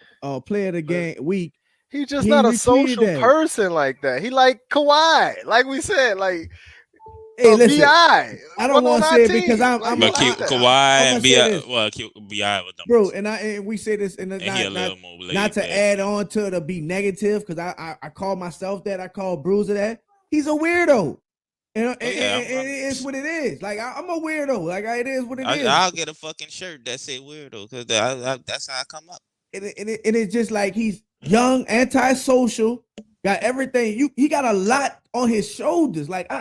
player of the game week. He's just not a social person like that. He like Kawhi, like we said, like, hey, listen, BI. I don't want to say it because I'm Kawhi and BI. Well, BI was bro, and we say this, and not to add on to be negative, because I call myself that. I call Bruiser that. He's a weirdo. And it's what it is. Like, I'm a weirdo. Like, it is what it is. I'll get a fucking shirt that say weirdo, because that's how I come up. And it's just like, he's young, antisocial, got everything. He got a lot on his shoulders. Like,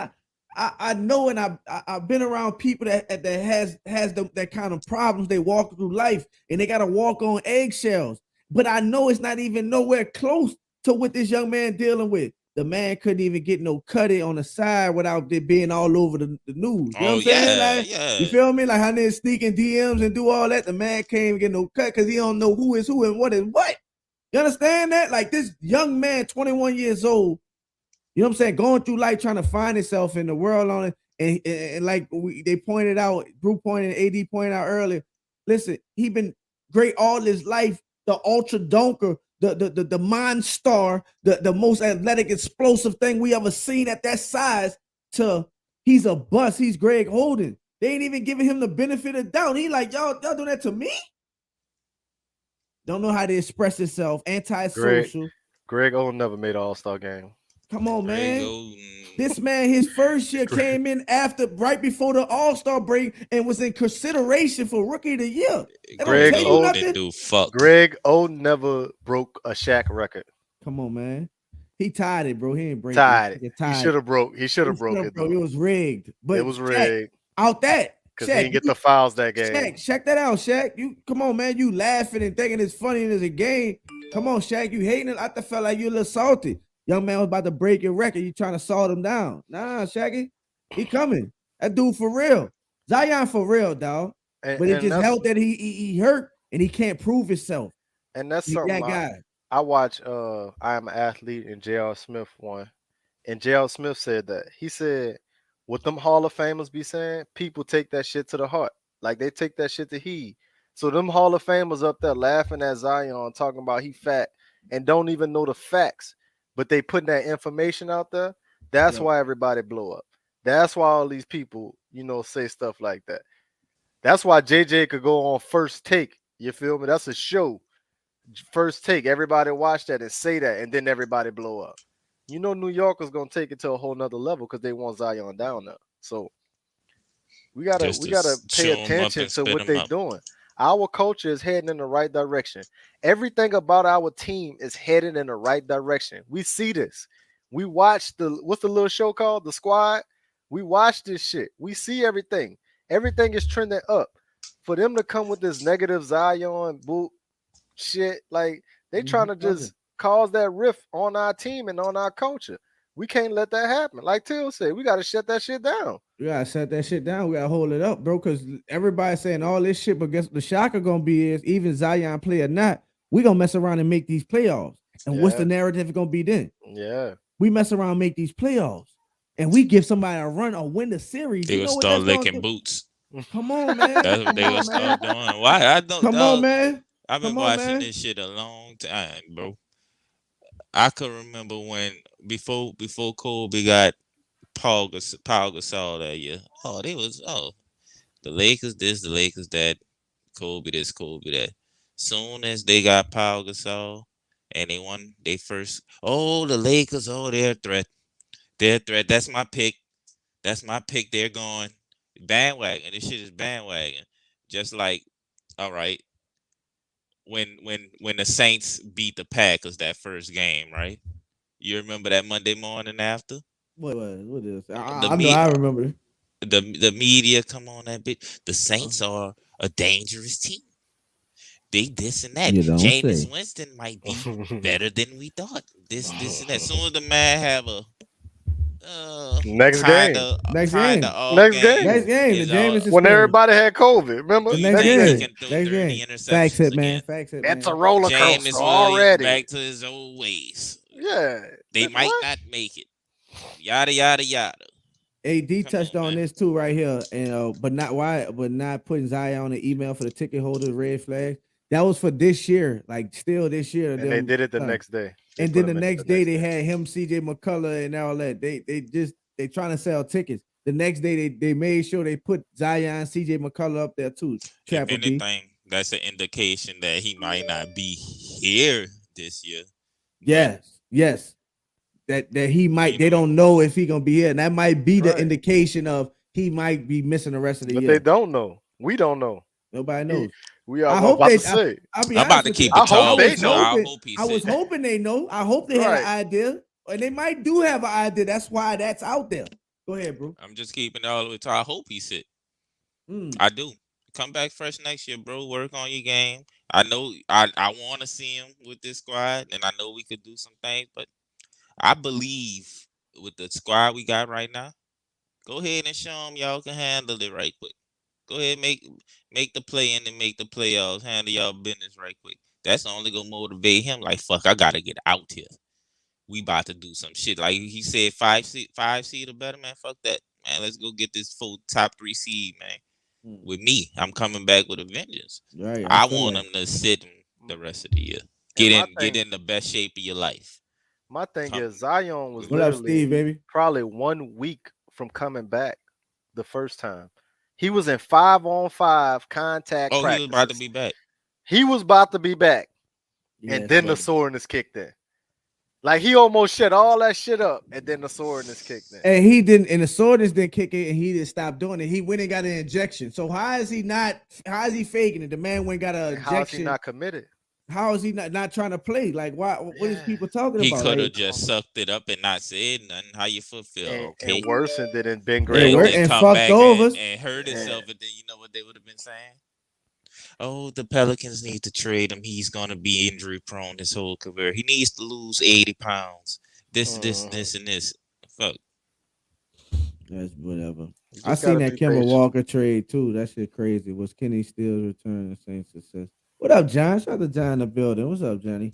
I know, and I've been around people that has that kind of problems. They walk through life and they got to walk on eggshells. But I know it's not even nowhere close to what this young man dealing with. The man couldn't even get no cutty on the side without it being all over the news. You know what I'm saying? Like, you feel me? Like, how they sneaking DMs and do all that. The man can't even get no cut because he don't know who is who and what is what. You understand that? Like, this young man, 21 years old, you know what I'm saying, going through life trying to find himself in the world on it. And like they pointed out, Drew pointed, AD pointed out earlier, listen, he been great all his life, the ultra dunker, the monster, the most athletic, explosive thing we ever seen at that size, to he's a bust. He's Greg Holden. They ain't even giving him the benefit of doubt. He like, y'all do that to me? Don't know how to express himself, antisocial. Greg Oden never made an All-Star game. Come on, man. This man, his first year came in right before the All-Star break and was in consideration for Rookie of the Year. Greg Oden never broke a Shaq record. Come on, man. He tied it, bro. He ain't breaking it. He should have broke. He should have broke it. Bro. It was rigged. But it was rigged. Out that. Because he didn't get the fouls that game. Check that out, Shaq. You come on, man. You laughing and thinking it's funny and it's a game. Come on, Shaq. You hating it. I felt like you a little salty. Young man was about to break your record. You trying to salt him down. Nah, Shaggy. He coming. That dude for real. Zion for real, dog. But it just helped that he hurt and he can't prove himself. And that's something that guy. I watch I Am an Athlete and J.R. Smith one. And J.R. Smith said that. He said, what them Hall of Famers be saying, people take that shit to the heart. Like they take that shit to heed. So them Hall of Famers up there laughing at Zion, talking about he fat and don't even know the facts, but they putting that information out there. That's why everybody blow up. That's why all these people, say stuff like that. That's why JJ could go on First Take. You feel me? That's a show. First Take. Everybody watch that and say that, and then everybody blow up. New Yorkers gonna take it to a whole nother level because they want Zion down there. So we gotta pay attention to what they're doing. Our culture is heading in the right direction. Everything about our team is heading in the right direction. We see this. We watch what's the little show called? The Squad. We watch this shit. We see everything. Everything is trending up. For them to come with this negative Zion boot shit, like they trying to just cause that rift on our team and on our culture. We can't let that happen. Like Till said, we got to shut that shit down. We got to shut that shit down. We got to hold it up, bro, because everybody's saying all this shit, but guess what the shocker going to be is even Zion play or not, we going to mess around and make these playoffs. And what's the narrative going to be then? Yeah. We mess around and make these playoffs. And we give somebody a run or win the series. They will start licking boots. Come on, man. That's what they will start doing. Why? I don't know. Come on, man. I've been watching this shit a long time, bro. I could remember when before Kobe got Paul Gasol that year. The Lakers this, the Lakers that, Kobe this, Kobe that. Soon as they got Paul Gasol and they won they first, the Lakers, they're a threat. They're a threat. That's my pick. They're going bandwagon. This shit is bandwagon. Just like, all right. When the Saints beat the Packers that first game, right? You remember that Monday morning after? What is? I remember. The media come on that bit. The Saints are a dangerous team. They this and that. Jameis Winston might be better than we thought. This and that. As soon as the man have a next game. When everybody had COVID, remember? Next game. Facts it, man. It's a roller coaster already. Back to his old ways. Yeah. They might not make it. Yada yada yada. AD touched on this too right here, and but not putting Zion on the email for the ticket holder red flag. That was for this year, like still this year. And they did it the next day. And then the next day they had him, CJ McCullen, and all that. They trying to sell tickets. The next day they made sure they put Zion, CJ McCullen up there too. If anything, that's an indication that he might not be here this year. Yes. That he might. They don't know if he gonna be here, and that might be the indication of he might be missing the rest of the year. But they don't know. We don't know. Nobody knows. We are about to say. I'm about to keep it tall. I was hoping they know. I hope they had an idea, and they might do have an idea. That's why that's out there. Go ahead, bro. I'm just keeping it all the way tall. I hope he sit. I do. Come back fresh next year, bro. Work on your game. I know. I want to see him with this squad, and I know we could do some things, but I believe with the squad we got right now, go ahead and show them y'all can handle it right quick. Go ahead, make the play in and make the playoffs. Handle y'all business right quick. That's only gonna motivate him. Like, fuck, I gotta get out here. We about to do some shit. Like he said, 5 seed or better, man. Fuck that, man. Let's go get this full top 3 seed, man. With me, I'm coming back with a vengeance. Right. I want him to sit the rest of the year. Get in the best shape of your life. My thing is Zion was what up, Steve, baby? Probably 1 week from coming back the first time. He was in 5-on-5 contact practices. He was about to be back. He was about to be back. And then the soreness kicked in. Like he almost shut all that shit up, and then the soreness kicked in. And he didn't, and the soreness didn't kick in, and he didn't stop doing it. He went and got an injection. So how is he not? How is he faking it? The man went and got an injection. How is he not committed? How is he not trying to play? Like, why? What is people talking He about? could have Like, just sucked it up and not said nothing. How you feel? Okay. And worse, and then been And great. then come fucked back over. and hurt himself, and then you know what they would have been saying? Oh, the Pelicans need to trade him. He's gonna be injury prone his whole career. He needs to lose 80 pounds. This, and this. Fuck. that's whatever. I seen that Kemba Walker trade too. That shit crazy. Was Kenny Stills return the same success? What up, John? Shout out to John in the building. What's up, Johnny?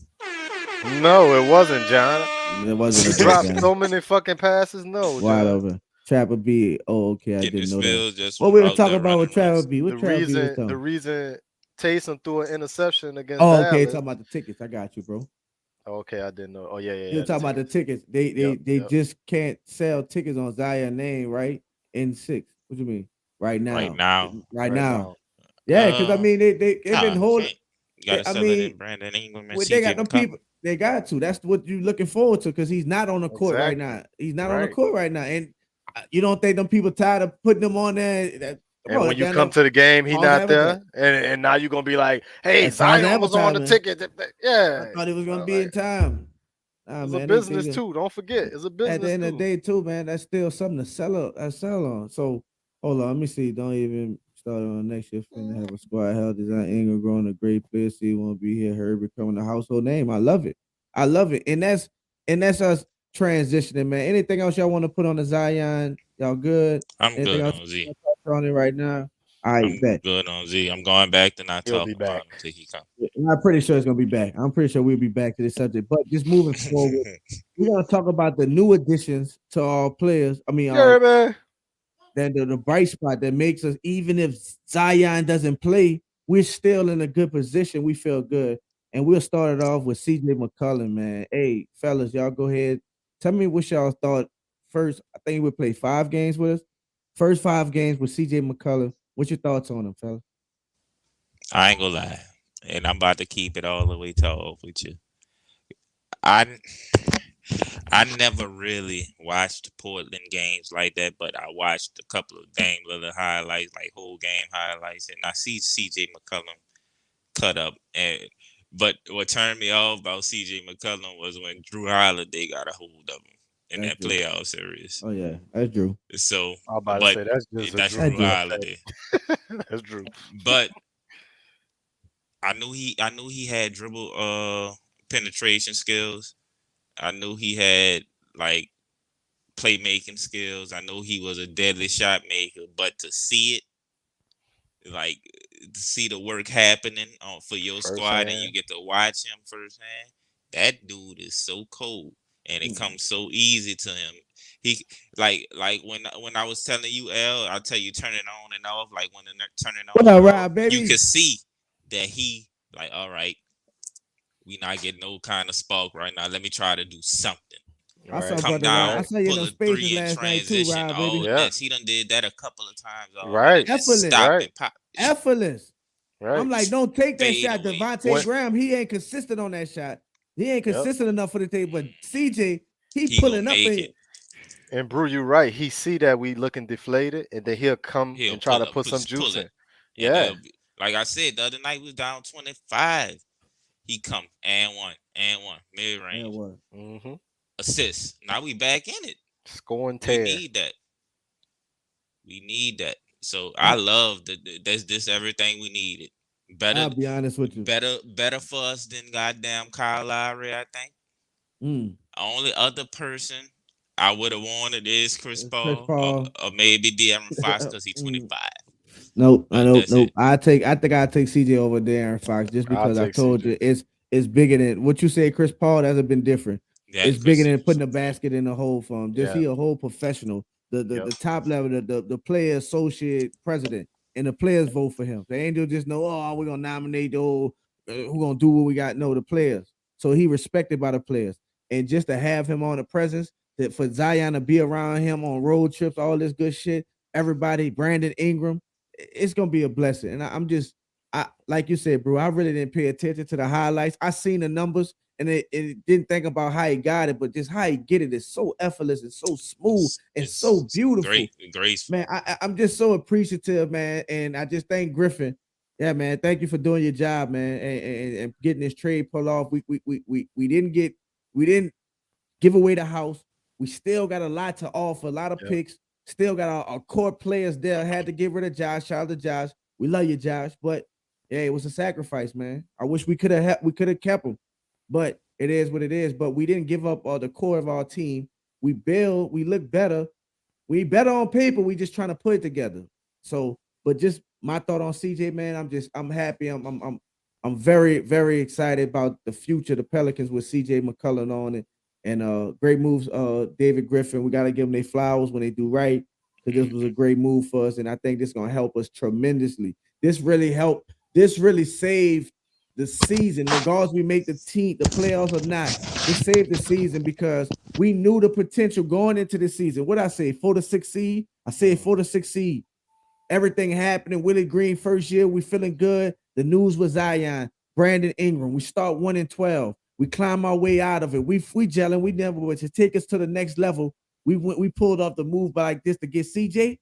No, it wasn't, John. It wasn't. He dropped so many fucking passes. No, wide John. open. Trapper B. Oh, okay. I Getting didn't know Bills that. just What we were out talking there about with running Trapper B? What Trapper B was talking? The reason Taysom threw an interception against Oh, Dallas. okay. Talking about the tickets. I got you, bro. Okay, I didn't know. Oh, yeah. You're talking about the tickets. They just can't sell tickets on Zion name, right? In 6. What you mean? Right now. Right now. Yeah, because I mean they've been holding. You gotta sell it in Brandon Ingram and They got CJ them McCollum. people. They got to. That's what you're looking forward to because he's not on the court right now. He's not on the court right now, and you don't think them people tired of putting him on there. And when you come to the game, he's not there, and now you're gonna be like, "Hey, Zion was on the ticket." Yeah, I thought it was gonna be in time. It's a business too. Don't forget, it's a business. At the end of the day, too, man, that's still something to sell on. So hold on, let me see. Don't even start on next year. Finna have a squad held. Design Ingram growing a great player. See, won't be here. Herbert becoming a household name. I love it. And that's us transitioning, man. Anything else y'all want to put on the Zion? Y'all good? I'm Anything good else on Z. on it right now? I bet. Good on Z. I'm going back to not talking about him until he comes. I'm pretty sure it's gonna be back. I'm pretty sure we'll be back to this subject. But just moving forward, we're gonna talk about the new additions to our players. I mean, man. Then the bright spot that makes us, even if Zion doesn't play, we're still in a good position. We feel good. And we'll start it off with CJ McCullen, man. Hey, fellas, y'all go ahead. Tell me what y'all thought first. I think he would play 5 games with us. First 5 games with CJ McCullen. What's your thoughts on him, fellas? I ain't gonna lie. And I'm about to keep it all the way tall with you. I never really watched Portland games like that, but I watched a couple of Dame Lillard highlights, like whole game highlights, and I see CJ McCullen cut up. But what turned me off about CJ McCullen was when Drew Holiday got a hold of him in that playoff series. Oh yeah, that's Drew. So, I'm about to say that's Drew Holiday. That's Drew. But I knew he had dribble penetration skills. I knew he had like playmaking skills. I know he was a deadly shot maker, but to see it, like to see the work happening for your squad and you get to watch him firsthand, that dude is so cold and it comes so easy to him. He like when I was telling you, L, I'll tell you turn it on and off. Like when turning on, what up, Rob, baby? You can see that he like, all right, we not getting no kind of spark right now. Let me try to do something. I saw Come down, I saw you in pull the a spaces 3 in last night too, transition. Rob, baby. Yes, he done did that a couple of times. Right. Effortless. Stop Right. and pop. Effortless. Right. I'm like, don't take that Fade shot. away. Devontae Graham, he ain't consistent on that shot. He ain't consistent enough for the table. But CJ, he pulling up make in it. And Brew, you're right. He see that we looking deflated, and then he'll come and try to put some juice in. Yeah. Like I said, the other night we was down 25. He come and one, mid range. Mm-hmm. Assist. Now we back in it. Scoring tear. We need that. So I love this everything we needed. Better. I'll be honest with you. Better for us than goddamn Kyle Lowry, I think. Only other person I would have wanted is Chris Paul. Or maybe De'Aaron Fox because he's 25. Nope. I think I'd take CJ over De'Aaron Fox just because I told you it's bigger than what you said. Chris Paul hasn't been different. Yeah, it's bigger than putting a basket in the hole for him. He a whole professional. The top level, the player associate president, and the players vote for him. They ain't just know, we're gonna nominate who gonna do what we got. No, the players. So he respected by the players, and just to have him on the presence, that for Zion to be around him on road trips, all this good shit. Everybody, Brandon Ingram, it's gonna be a blessing. And I'm just like you said, bro. I really didn't pay attention to the highlights. I seen the numbers, and it didn't think about how he got it, but just how he get it is so effortless and so smooth and so beautiful. Great. Man, I'm just so appreciative, man, and I just thank Griffin. Yeah, man, thank you for doing your job, man, and getting this trade pulled off. We didn't give away the house. We still got a lot to offer, a lot of picks. Still got our core players there. Had to get rid of Josh. Shout out to Josh. We love you, Josh. But yeah, it was a sacrifice, man. I wish we could have kept him, but it is what it is. But we didn't give up the core of our team. We look better. We better on paper. We just trying to put it together. So, but just my thought on CJ, man. I'm happy. I'm very, very excited about the future of the Pelicans with CJ McCullen on it. And great moves, David Griffin. We got to give them their flowers when they do right, because this was a great move for us, and I think this is going to help us tremendously. This really helped. This really saved the season, regardless we make the playoffs or not. This saved the season because we knew the potential going into the season. What I say, 4 to 6 seed? I said 4 to 6 seed. Everything happening. Willie Green first year, we feeling good. The news was Zion, Brandon Ingram. We start 1-12. We climb our way out of it. We gelling. We never would to take us to the next level. We pulled off the move like this to get CJ.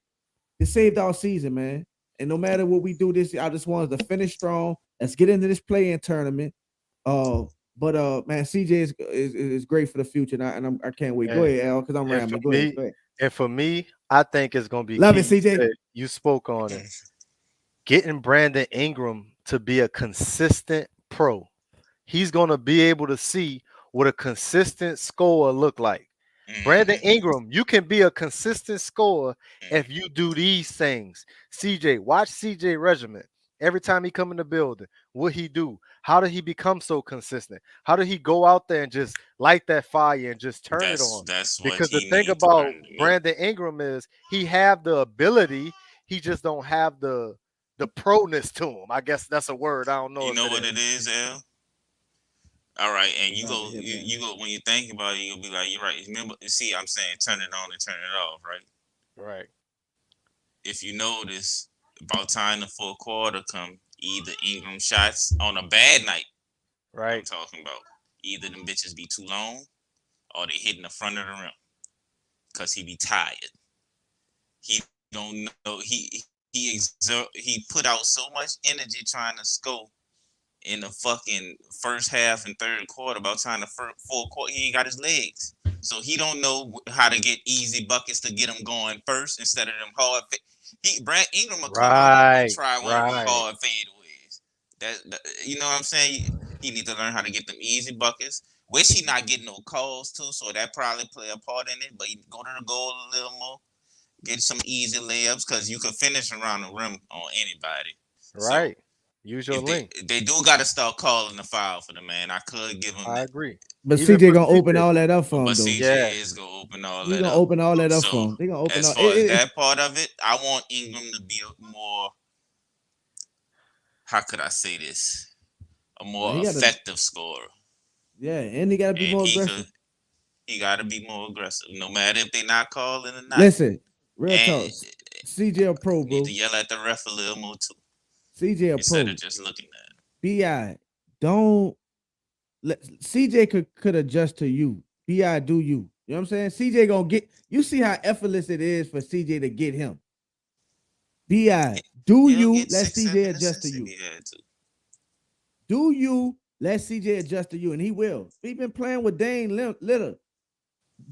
It saved our season, man. And no matter what we do this, I just want us to finish strong. Let's get into this play-in tournament. Man, CJ is great for the future, and I can't wait. Go ahead, Al, because I'm rambling. Go ahead. And for me, I think it's gonna be love it, CJ. You spoke on it. Getting Brandon Ingram to be a consistent pro. He's going to be able to see what a consistent scorer look like. Brandon Ingram, you can be a consistent scorer if you do these things. CJ, watch CJ Regiment. Every time he come in the building, what he do? How did he become so consistent? How did he go out there and just light that fire and just turn it on? Because the thing about Brandon Ingram is he have the ability, he just don't have the proness to him. I guess that's a word. I don't know. You know what it is, Al? All right, and you go when you think about it, you'll be like, you're right. Remember, see, I'm saying turn it on and turn it off, right? Right. If you notice, about time the fourth quarter come, either Ingram shots on a bad night, right? I'm talking about either them bitches be too long, or they hitting the front of the rim, cause he be tired. He don't know he put out so much energy trying to score in the fucking first half and third quarter. About time the fourth quarter, he ain't got his legs, so he don't know how to get easy buckets to get him going first instead of them hard. Brad Ingram will come out and try one of them hard fadeaways. That you know what I'm saying? He need to learn how to get them easy buckets, which he not getting no calls to, so that probably play a part in it. But you go to the goal a little more, get some easy layups, because you can finish around the rim on anybody. Right. So, use your link. They do got to start calling the foul for the man. I could give him. I agree. But CJ gonna open all that up for him, but though. CJ is gonna open all that up. He's gonna open all that up for him. They gonna open as far as that part of it, I want Ingram to be a more. How could I say this? A more effective scorer. Yeah, and he gotta be more aggressive. He gotta be more aggressive, no matter if they not calling or not. Listen, real talk. CJ a pro, bro. Need to yell at the ref a little more too. CJ a pro. Instead of just looking at him. BI, don't let CJ could adjust to you. BI, do you. You know what I'm saying? CJ gonna get, you see how effortless it is for CJ to get him. BI, do you let CJ adjust to you? Do you let CJ adjust to you? And he will. He been playing with Dane Litter.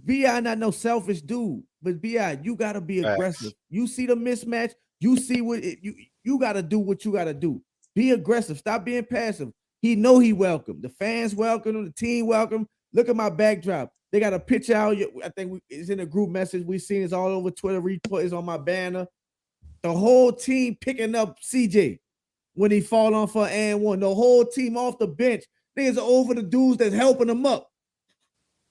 BI not no selfish dude, but BI, you gotta be aggressive. You see the mismatch, you see what you gotta do what you gotta do. Be aggressive. Stop being passive. He know he welcome. The fans welcome him. The team welcome. Look at my backdrop. They got a picture out. I think it's in a group message we seen. It's all over Twitter. Report is on my banner. The whole team picking up CJ when he fall on for and one. The whole team off the bench. Niggas are over the dudes that's helping him up.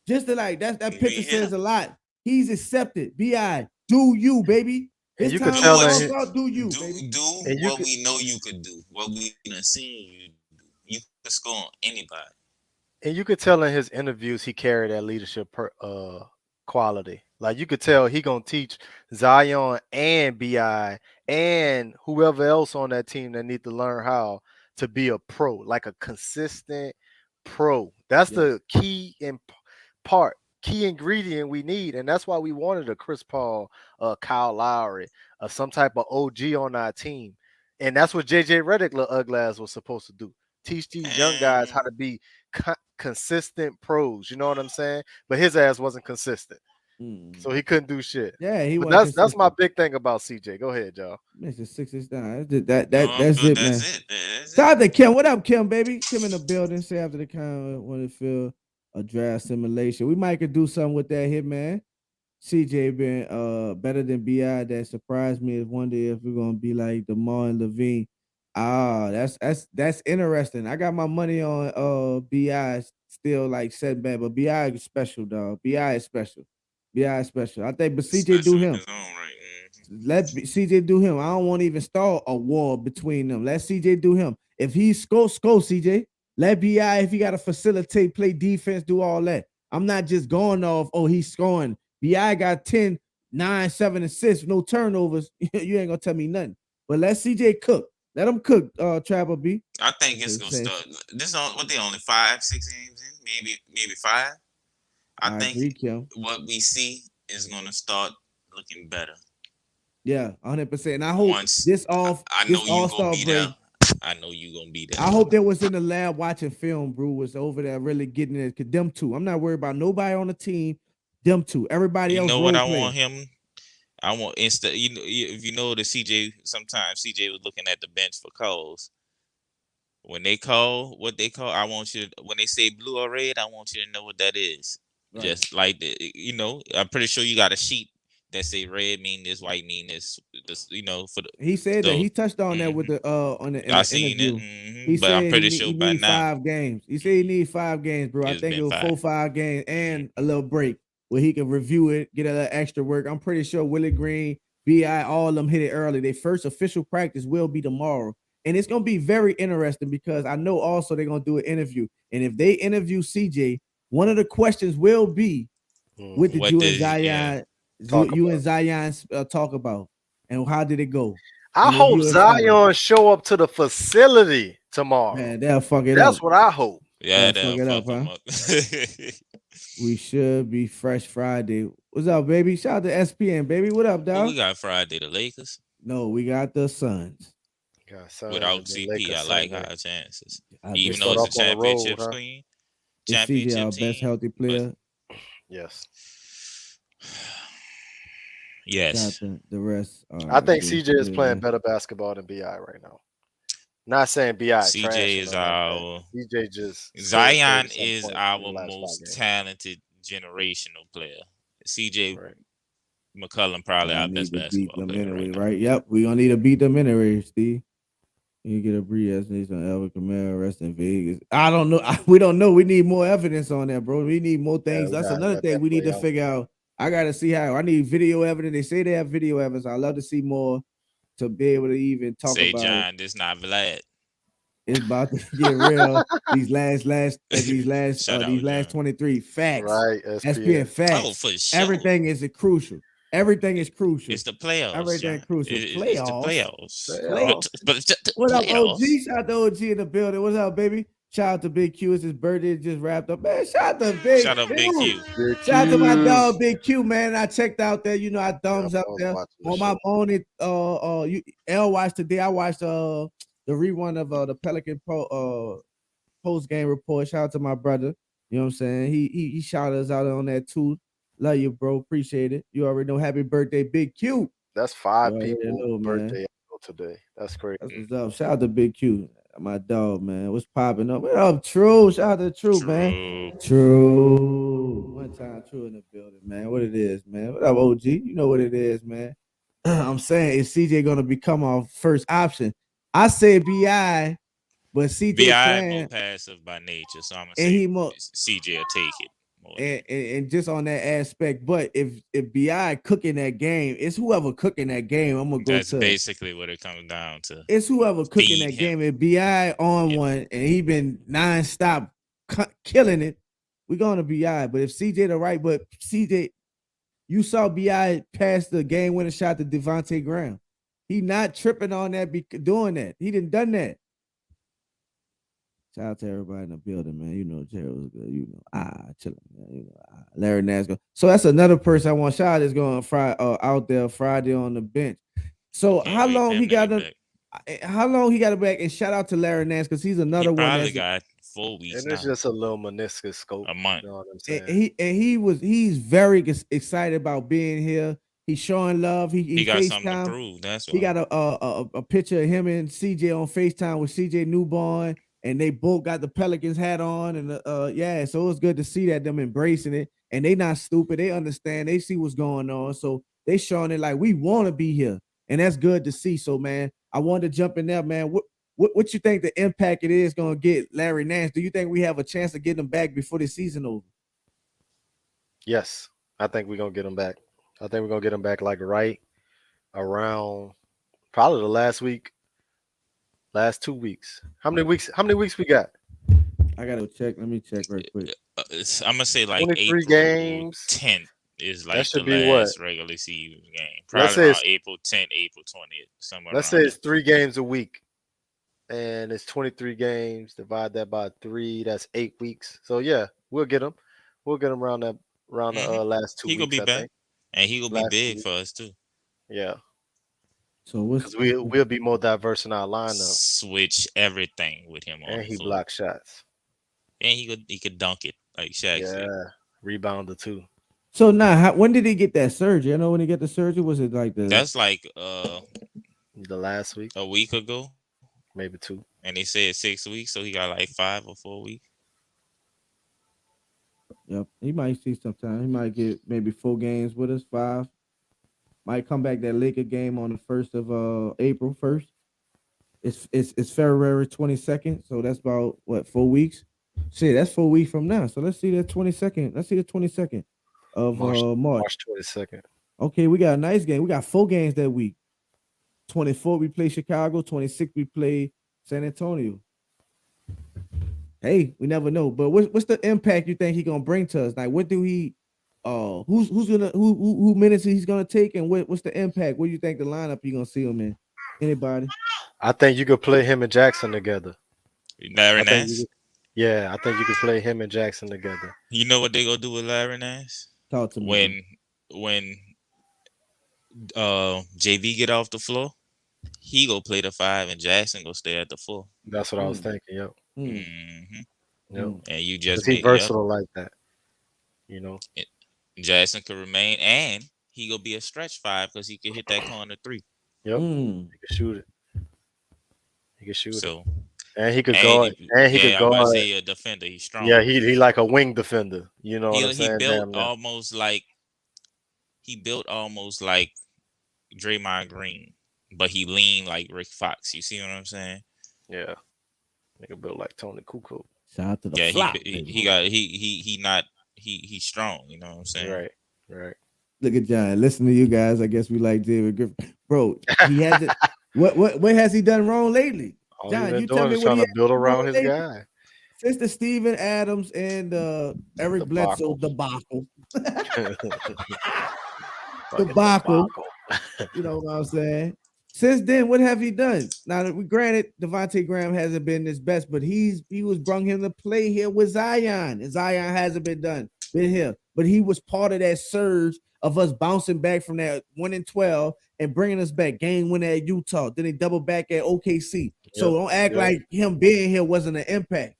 Just to like that picture says a lot. He's accepted. BI, do you, baby? And you can tell that do you, baby? Do what we know you could do. What we done seen you do. You can score on anybody. And you could tell in his interviews he carried that leadership quality. Like you could tell he gonna teach Zion and BI and whoever else on that team that need to learn how to be a pro, like a consistent pro. That's the key key ingredient we need, and that's why we wanted a Chris Paul, Kyle Lowry, some type of OG on our team, and that's what JJ Redick, ugly ass, was supposed to do. Teach these young guys how to be consistent pros. You know what I'm saying? But his ass wasn't consistent, so he couldn't do shit. Yeah, he but wasn't. That's my big thing about CJ. Go ahead, y'all. Mr. 69. That's it, man. Shout out to Kim. What up, Kim, baby? Kim in the building. Say after the comment, want to feel a draft simulation. We might could do something with that hit, man. CJ been better than BI. That surprised me. Is wonder if we're gonna be like DeMar and Levine. That's interesting. I got my money on BI still like setback, but BI is special, dog. BI is special. BI is special. I think, but CJ do him. Let CJ do him. I don't want to even start a war between them. Let CJ do him. If he score CJ. Let BI, if he got to facilitate, play defense, do all that. I'm not just going off, he's scoring. BI got 10, 9, 7 assists, no turnovers. You ain't going to tell me nothing. But let CJ cook. Let him cook, Trapper B. I think it's going to start. This on what they only 5, 6 games in? Maybe 5. I think agree, what we see is going to start looking better. Yeah, 100%. And I hope I know you're going to be there. I know you're gonna be there. I hope they was in the lab watching film, bro. Was over there really getting it. Cause them two. I'm not worried about nobody on the team. Them two. Everybody else. You know what I want him? I want instead. You know, if you know the CJ. Sometimes CJ was looking at the bench for calls. When they call, what they call, I want you. When they say blue or red, I want you to know what that is. Right. Just like you know, I'm pretty sure you got a sheet that say red mean this, white mean this, you know, for the. He said that he touched on that with the on the interview. He but said I'm pretty sure by now 5 games. He said he need 5 games, bro. I think it was 4-5 games and a little break where he can review it, get a little extra work. I'm pretty sure Willie Green, BI, all of them hit it early. Their first official practice will be tomorrow, and it's gonna be very interesting because I know also they're gonna do an interview, and if they interview CJ, one of the questions will be, what did you and Zion? You and Zion talk about, and how did it go? I hope Zion show up to the facility tomorrow. Man, they'll fuck it up. That's what I hope. Yeah, they'll fuck it up. We should be fresh Friday. What's up, baby? Shout out to SPN, baby. What up, dog? We got Friday, the Lakers. No, we got the Suns. Without CP, I like our chances. Even though it's a championship screen. Championship CJ, our best healthy player. Yes. Yes. The rest. I think CJ is playing better basketball than BI right now. Not saying BI. CJ is our. CJ just. Zion is our most talented generational player. CJ Mccullen probably our best basketball player. Right? Yep. We gonna need to beat them anyway, Steve. You get a Breauxs needs on Alvin Kamara, rest in Vegas. I don't know. We don't know. We need more evidence on that, bro. We need more things. That's another thing we need to figure out. I gotta see how. I need video evidence. They say they have video evidence. I love to see more to be able to even talk about. Say, John, this not Vlad. It's about to get real. these last 23 facts. Right. SPN facts. Oh, for sure. Everything is crucial. Everything is crucial. It's the playoffs. Everything crucial. It's the playoffs. What up, OG? Shout out to OG in the building. What's up, baby? Shout out to Big Q. It's his birthday just wrapped up. Man, shout out to Big Q. Shout out to my dog Big Q, man. I checked out there. You know, I thumbs up there on my own. L watched today. I watched the rerun of the Pelican post game report. Shout out to my brother. You know what I'm saying? He shouted us out on that too. Love you, bro. Appreciate it. You already know. Happy birthday, Big Q. That's 5 people birthday today. That's great. That's what's up. Shout out to Big Q. My dog, man. What's popping up? What up, True? Shout out to True, man. True. One time, True in the building, man. What it is, man. What up, OG? You know what it is, man. I'm saying, is CJ going to become our first option? I say BI, but CJ BI more passive by nature, so I'm going to say CJ will take it. And just on that aspect, but if BI cooking that game, it's whoever cooking that game. I'm gonna go. That's basically what it comes down to. It's whoever cooking that game. If BI on one and he been nonstop killing it, we going to BI. But if CJ the right, but CJ, you saw BI pass the game winning shot to Devontae Graham. He not tripping on that, doing that. He done that. Shout out to everybody in the building, man. You know, Jerry was good. You know, chilling, man. You know, Larry Nasco. So that's another person I want. Shout out is going out there Friday on the bench. So how long he got it? How long he got it back? And shout out to Larry Nance because he's another one that's got 4 weeks. And it's just a little meniscus scope. A month. You know what I'm saying? He's very excited about being here. He's showing love. He got FaceTime. something to prove. That's why. He got a picture of him and CJ on FaceTime with CJ newborn, and they both got the Pelicans hat on. And so it was good to see that them embracing it. And they not stupid. They understand. They see what's going on. So they showing it like we want to be here. And that's good to see. So, man, I wanted to jump in there, man. What you think the impact it is going to get Larry Nance? Do you think we have a chance to get him back before the season over? Yes, I think we're going to get him back. I think we're going to get him back like right around probably the last 2 weeks. How many weeks we got? I got to check. Let me check right quick. I'm going to say like 23 April games. 10th is like That should the be last what? regular season game. Let's Probably say around April 10th, April 20th. Somewhere Let's around say it's 3 games a week. And it's 23 games. Divide that by 3. That's 8 weeks. So yeah, we'll get him. We'll get him around the last 2 weeks. He gonna be I back, think. and he gonna be Last big 2 for us too. Yeah. So because we'll be more diverse in our lineup. Switch everything with him on. And he the floor. block shots. And he could dunk it like Shaq said. Rebounder too. So now, when did he get that surgery? I know when he got the surgery, was it like That's like the last week, a week ago, maybe 2. And they said 6 weeks, so he got like 5 or 4 weeks. Yep, he might see sometime. He might get maybe 4 games with us, 5. Might come back that Laker game on the 1st of April 1st. It's February 22nd, so that's about what 4 weeks. Shit, that's 4 weeks from now. So let's see the 22nd. Let's see the 22nd of March. March 22nd. Okay, we got a nice game. We got 4 games that week. 24 we play Chicago. 26 we play San Antonio. Hey, we never know. But what's the impact you think he gonna bring to us? Like, what do he? Who minutes he's gonna take, and what's the impact? What do you think the lineup you gonna see him in? Anybody? I think you could play him and Jackson together. Larry Nance? I think you could play him and Jackson together. You know what they gonna do with Larry Nance? Talk to me. When JV get off the floor, he go play the 5 and Jackson go stay at the 4. That's what I was thinking. Yep. And you just he versatile like that. You know, Jackson could remain, and he gonna be a stretch 5 because he can hit that corner 3. Yep, he can shoot it. He can shoot it. And he could and guard. And he could guard. A defender. He's strong. Yeah, he like a wing defender. You know what I'm saying? He built almost like Draymond Green, but he leaned like Rick Fox. You see what I'm saying? Yeah, nigga built like Tony Kukoc. Shout out to the flop. He's strong. You know what I'm saying? Right. Look at John. Listen to you guys. I guess we like David Griffin, bro. He has it. What has he done wrong lately? All John, you tell me what trying he to build around his guy. Since the Steven Adams and Eric Bledsoe debacle. Debacle. You know what I'm saying? Since then, what have he done? Now, granted, Devontae Graham hasn't been his best, but he was brung him to play here with Zion, and Zion hasn't been here. But he was part of that surge of us bouncing back from that 1-12 and bringing us back. Game winner at Utah. Then they double back at OKC. So don't act like him being here wasn't an impact.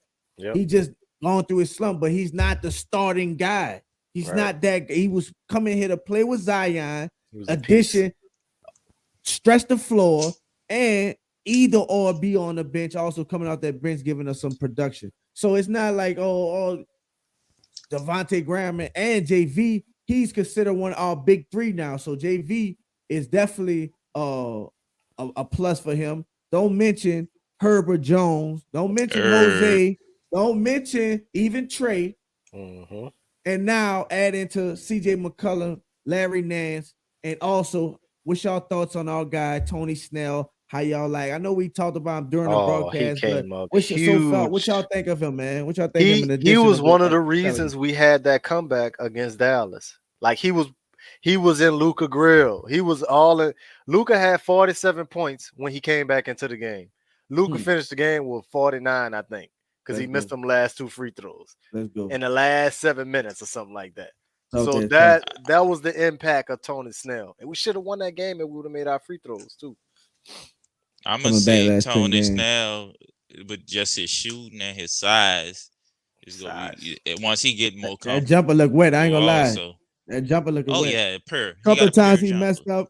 He just gone through his slump, but he's not the starting guy. He's not that. He was coming here to play with Zion. Addition, stretch the floor, and either or be on the bench. Also coming out that bench, giving us some production. So it's not like Devontae Graham and JV. He's considered one of our big 3 now. So JV is definitely a plus for him. Don't mention Herbert Jones. Don't mention Jose. Don't mention even Trey. And now add into CJ McCullen, Larry Nance, and also what's y'all thoughts on our guy Tony Snell? How y'all like? I know we talked about him during the broadcast. He came up what y'all think of him, man? What y'all think? He was one of the reasons we had that comeback against Dallas. Like he was in Luka grill. He was all in. Luka had 47 points when he came back into the game. Luka finished the game with 49, I think, because he missed them last 2 free throws. Let's go. In the last 7 minutes or something like that. Okay, So that was the impact of Tony Snell. And we should have won that game if we would have made our free throws too. I'm going to say Tony Snell, with just his shooting and his size, is going to be, once he get more comfortable. That jumper look wet. I ain't going to lie. That jumper look wet. Oh, yeah, A couple of times he messed up.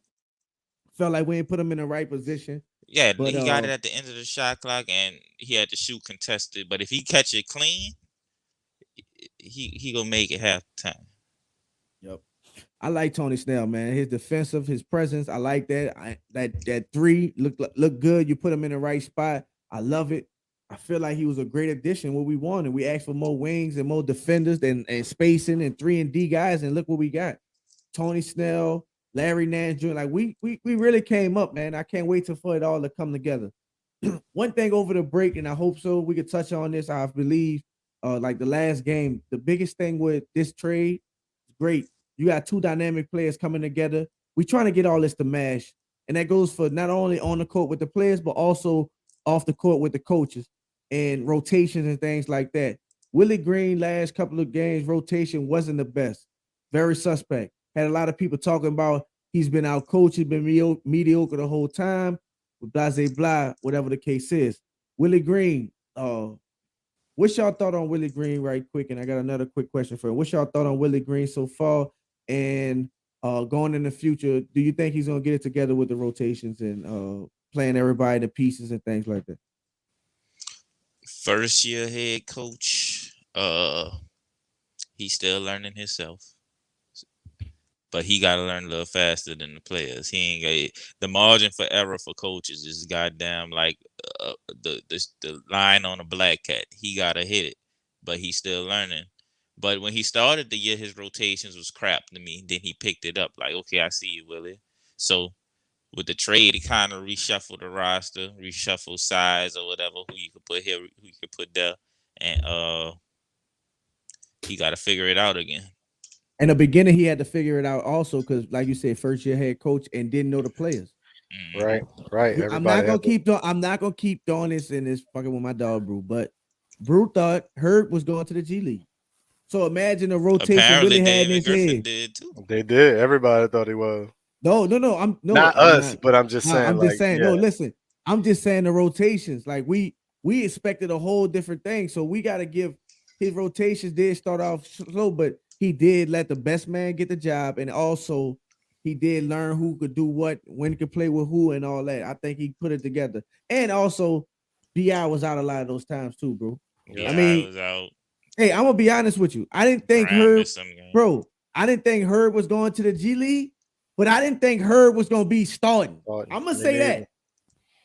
Felt like we ain't put him in the right position. Yeah, but he got it at the end of the shot clock, and he had to shoot contested. But if he catch it clean, he gonna make it half the time. Yep, I like Tony Snell, man. His defensive, his presence, I like that. That three look good. You put him in the right spot. I love it. I feel like he was a great addition. What we wanted, we asked for more wings and more defenders and spacing and 3-and-D guys, and look what we got. Tony Snell, Larry Nance Jr. Like we really came up, man. I can't wait for it all to come together. One thing over the break, and I hope so we could touch on this. I believe, like the last game, the biggest thing with this trade, great. You got 2 dynamic players coming together. We trying to get all this to mash, and that goes for not only on the court with the players, but also off the court with the coaches and rotations and things like that. Willie Green last couple of games rotation wasn't the best. Very suspect. Had a lot of people talking about he's been out coached, he's been mediocre the whole time, with blase blah, whatever the case is. Willie Green, what's y'all thought on Willie Green right quick? And I got another quick question for him. What's y'all thought on Willie Green so far? And going in the future, do you think he's gonna get it together with the rotations and playing everybody the pieces and things like that? First year head coach, he's still learning himself. But he got to learn a little faster than the players. He ain't got the margin for error for coaches is goddamn like the line on a black cat. He got to hit it, but he's still learning. But when he started the year, his rotations was crap to me. Then he picked it up like, okay, I see you, Willie. So with the trade, he kind of reshuffled the roster, reshuffled size or whatever, who you could put here, who you could put there, and he got to figure it out again. In the beginning, he had to figure it out also because, like you said, first year head coach and didn't know the players. Right. I'm not gonna keep doing this and this fucking with my dog Brew, but Brew thought Herb was going to the G League. So imagine the rotation Apparently really had in David his Griffin head. did too. They did. Everybody thought he was. No. Not us, but I'm just saying. I'm just saying. No, listen. I'm just saying the rotations. Like we expected a whole different thing. So we got to give his rotations did start off slow, but he did let the best man get the job, and also he did learn who could do what, when he could play with who, and all that. I think he put it together. And also, B.I. was out a lot of those times too, bro. Yeah, I mean, was out. Hey, I'm gonna be honest with you. I didn't think Herb, bro. I didn't think Herb was going to the G League, but I didn't think Herb was gonna be starting. I'm gonna say that.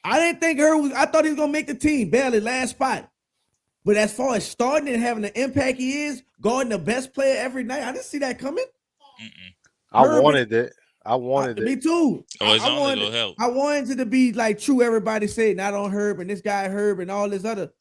I didn't think Herb was. I thought he was gonna make the team, barely last spot. But as far as starting and having the impact he is, guarding the best player every night, I didn't see that coming. I wanted it. Me too. Help. I wanted it to be like true. Everybody said not on Herb and this guy Herb and all this other,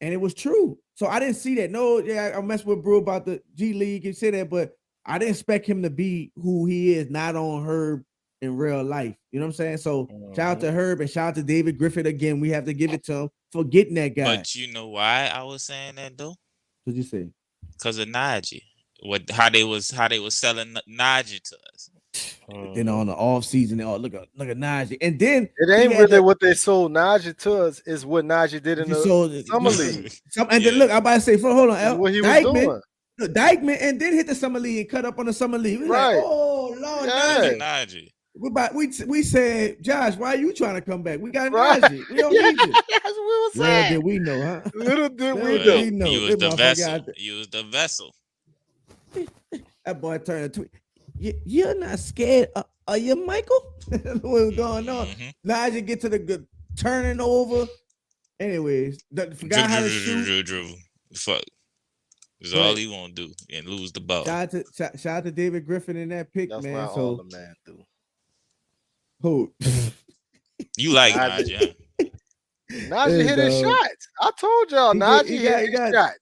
and it was true. So I didn't see that. No, yeah, I messed with Brew about the G League and say that, but I didn't expect him to be who he is, not on Herb in real life. You know what I'm saying? So shout out to Herb and shout out to David Griffin again. We have to give it to him for getting that guy. But you know why I was saying that though? What'd you say? Because of Najee. How they was selling Najee to us. Then on the off season, look at Najee, and then it ain't really what they sold Najee to us is what Najee did in the summer league. And then look, I'm about to say, hold on, Al, what he was doing. Dykeman, and then hit the summer league and cut up on the summer league. Right. Like, oh Lord, Najee. We said, Josh, why are you trying to come back? We got Najee. We don't need you. That's what we were saying. Little did we know, huh? Little did we know. You was the vessel. You was the vessel. That boy turned a tweet. You're not scared, are you, Michael? What was going on? Najee get to the good turning over. Anyways, forgot how to shoot. Fuck. That's all he won't do and lose the ball. Shout out to David Griffin in that pick, that's man. That's all the man do. Who? You like Najee? Najee hit his shots. I told y'all, Najee hit his shots.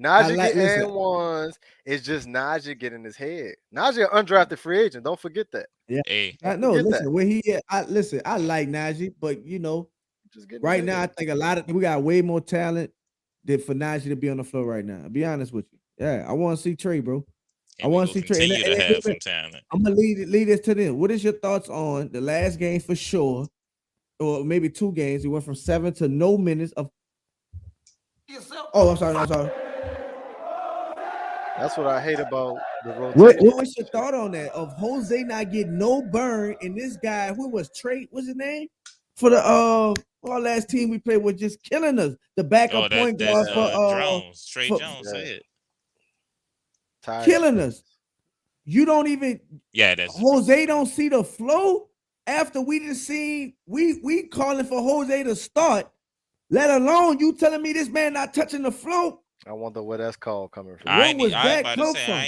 Najee getting ones. It's just Najee getting his head. Najee an undrafted free agent. Don't forget that. Yeah. Hey. I know. Listen, where he at, I like Najee, but you know, right now I think we got way more talent for Najee to be on the floor right now. I'll be honest with you. Yeah, I want to see Trey, bro. I And want to see Trey. continue to have some talent. I'm gonna lead this to them. What is your thoughts on the last game for sure, or maybe 2 games? He went from 7 to no minutes of. Oh, I'm sorry. That's what I hate about the rotation. What was your thought on that? Of Jose not getting no burn, and this guy who was Trey? What's his name? For the our last team we played was just killing us. The backup point guard for Jones. Trey Jones said killing us. You don't even that's Jose don't see the flow after we just seen we calling for Jose to start, let alone you telling me this man not touching the flow. I wonder where that's call coming from. I ain't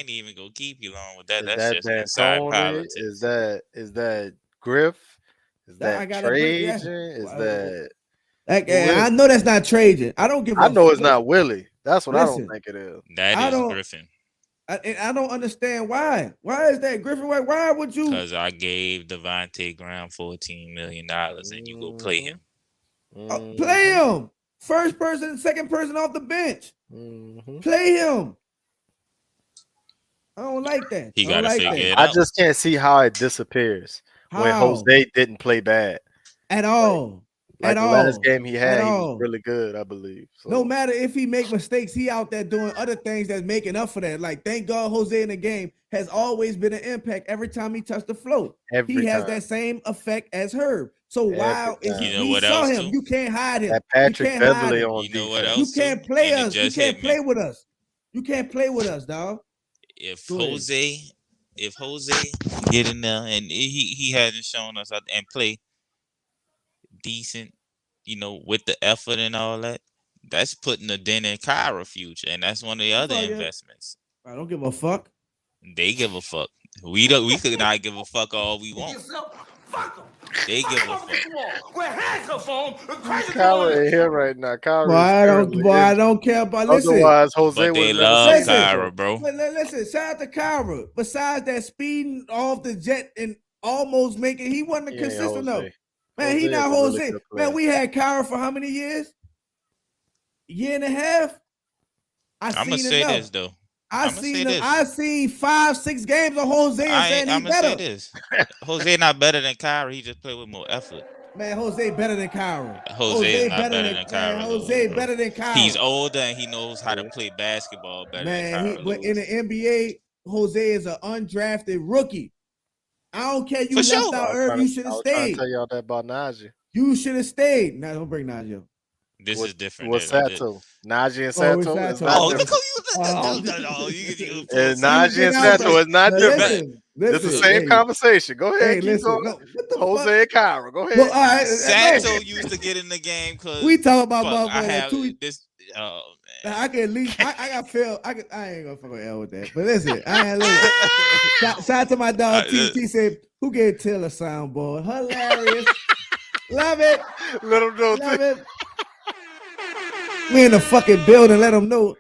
even gonna keep you long with that. That's just inside politics. Is that Griff? Is that Trajan? Is that I know that's not Trajan. I don't give. I know it's not Willie. That's what I don't think it is. That is Griffin. I don't understand why. Why is that Griffin? Why would you? Because I gave Devontae Graham $14 million and you go play him. Play him. First person, second person off the bench. Play him. I don't like that. He got to figure it out. I just can't see how it disappears when Jose didn't play bad at all. Like the last game he had, he was really good, I believe. So. No matter if he make mistakes, he out there doing other things that's making up for that. Like, thank God Jose in the game has always been an impact every time he touched the float. He has that same effect as Herb. So why is we saw him? Too? You can't hide him. That Patrick Beverly on you know what else? You can't play us. You can't play with us. You can't play with us, dog. If Jose get in there and he hasn't shown us and play decent, with the effort and all that, that's putting a dent in Kyra's future, and that's one of the other investments. I don't give a fuck. They give a fuck. We could not give a fuck all we want. They give a fuck. Kyra ain't here right now. I don't care about. Listen, otherwise Jose but they love Kyra, bro. Listen, shout out to Kyra. Besides that, speeding off the jet and almost making, he wasn't consistent though. Man, he not Jose. Really man, we had Kyra for how many years? Year and a half. I'm gonna say this though. I seen 5-6 games of Jose and saying he's better. Say this. Jose not better than Kyra. He just play with more effort. Man, Jose better than Kyra. Jose is not better than Kyra. Jose better than Kyra. He's older and he knows how to play basketball better than Kyra. But in the NBA, Jose is an undrafted rookie. I don't care. You left out Irv. You should have stayed. I was trying to tell y'all that about Najee. You should have stayed. Now don't bring Najee up. This is different. What's Sato? Najee and Sato. Look who you. Najee and Sato is not different. It's the same conversation. Go ahead. Keep going. Jose and Kyra. Go ahead. Well, Sato used to get in the game because we talk about this. Oh man, I can at least. I got feel. I ain't gonna fucking L with that. But listen, I ain't shout out to my dog T said, "Who gave Till a soundboard? Hilarious. Love it. Let him know. Love it. We in the fucking building. Let them know.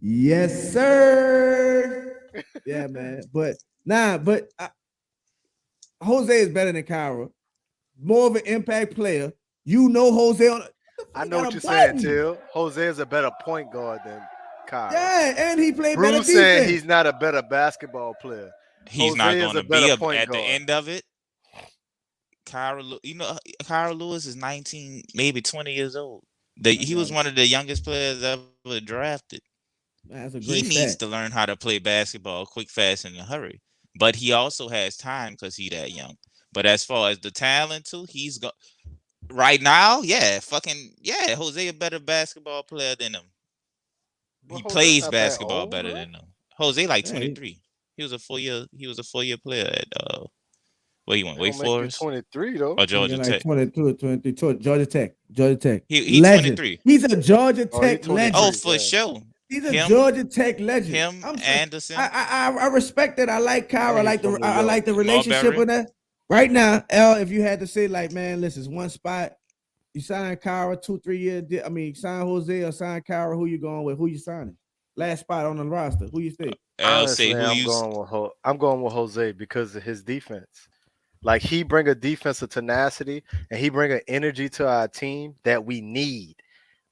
Yes, sir. Yeah, man. But Jose is better than Kyra. More of an impact player. Jose on. I know what you're saying, Till. Jose is a better point guard than Kyra. Yeah, and he played Bruce better defense. Saying he's not a better basketball player. He's Jose not going to be at guard. The end of it. Kyra Lewis is 19, maybe 20 years old. He was one of the youngest players ever drafted. Man, that's a great he needs to learn how to play basketball quick, fast, and in a hurry. But he also has time because he's that young. But as far as the talent too, he's got right now, Jose a better basketball player than him. He plays basketball better than him. Jose like 23. He was a 4-year player at where he went? Wake Forest? 23 though. Or Georgia Tech? 22, Georgia Tech. He's legend. 23. He's a Georgia Tech legend. Oh, for sure. He's a Georgia Tech legend. Him, Anderson. I respect it. I like Kyra. I like the relationship with that. Right now, L, if you had to say like, man, listen, one spot. You sign Kyra 2-3 years. Sign Jose or sign Kyra. Who you going with? Who you signing? Last spot on the roster. Who you think? Honestly, I'm going with Jose because of his defense. Like he bring a defensive tenacity and he bring an energy to our team that we need.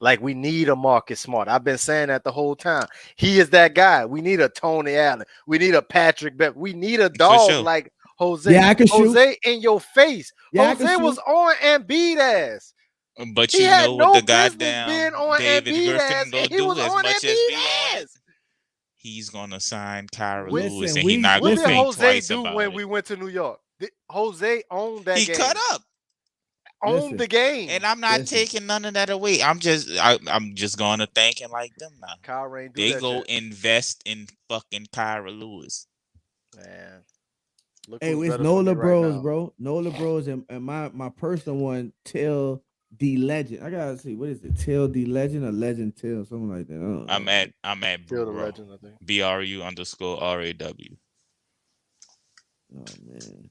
Like we need a Marcus Smart. I've been saying that the whole time. He is that guy. We need a Tony Allen. We need a Patrick Beverley. We need a dog like Jose. Yeah, I can shoot. Jose in your face. Yeah, Jose was on Embiid ass. But he you had know no what the business goddamn being on David Embiid Griffin ass, gonna and he do was as on much as we Embiid want? ass. He's gonna sign Kyra Listen, Lewis, and he's not what gonna did think Jose twice do about when it. we went to New York? Jose owned that He game. cut up. Owned the game. And I'm not taking none of that away. I'm just gonna thank him like them now. Kyra ain't do They that go yet. invest in fucking Kyra Lewis. Man. Hey, it's Nola BREAUXS, bro. Nola BREAUXS and my personal one, Tell the Legend. I gotta see, what is it? Tell the Legend or Legend Tell, something like that. I'm at Tell the Legend, I think. BRU_RAW. Oh man.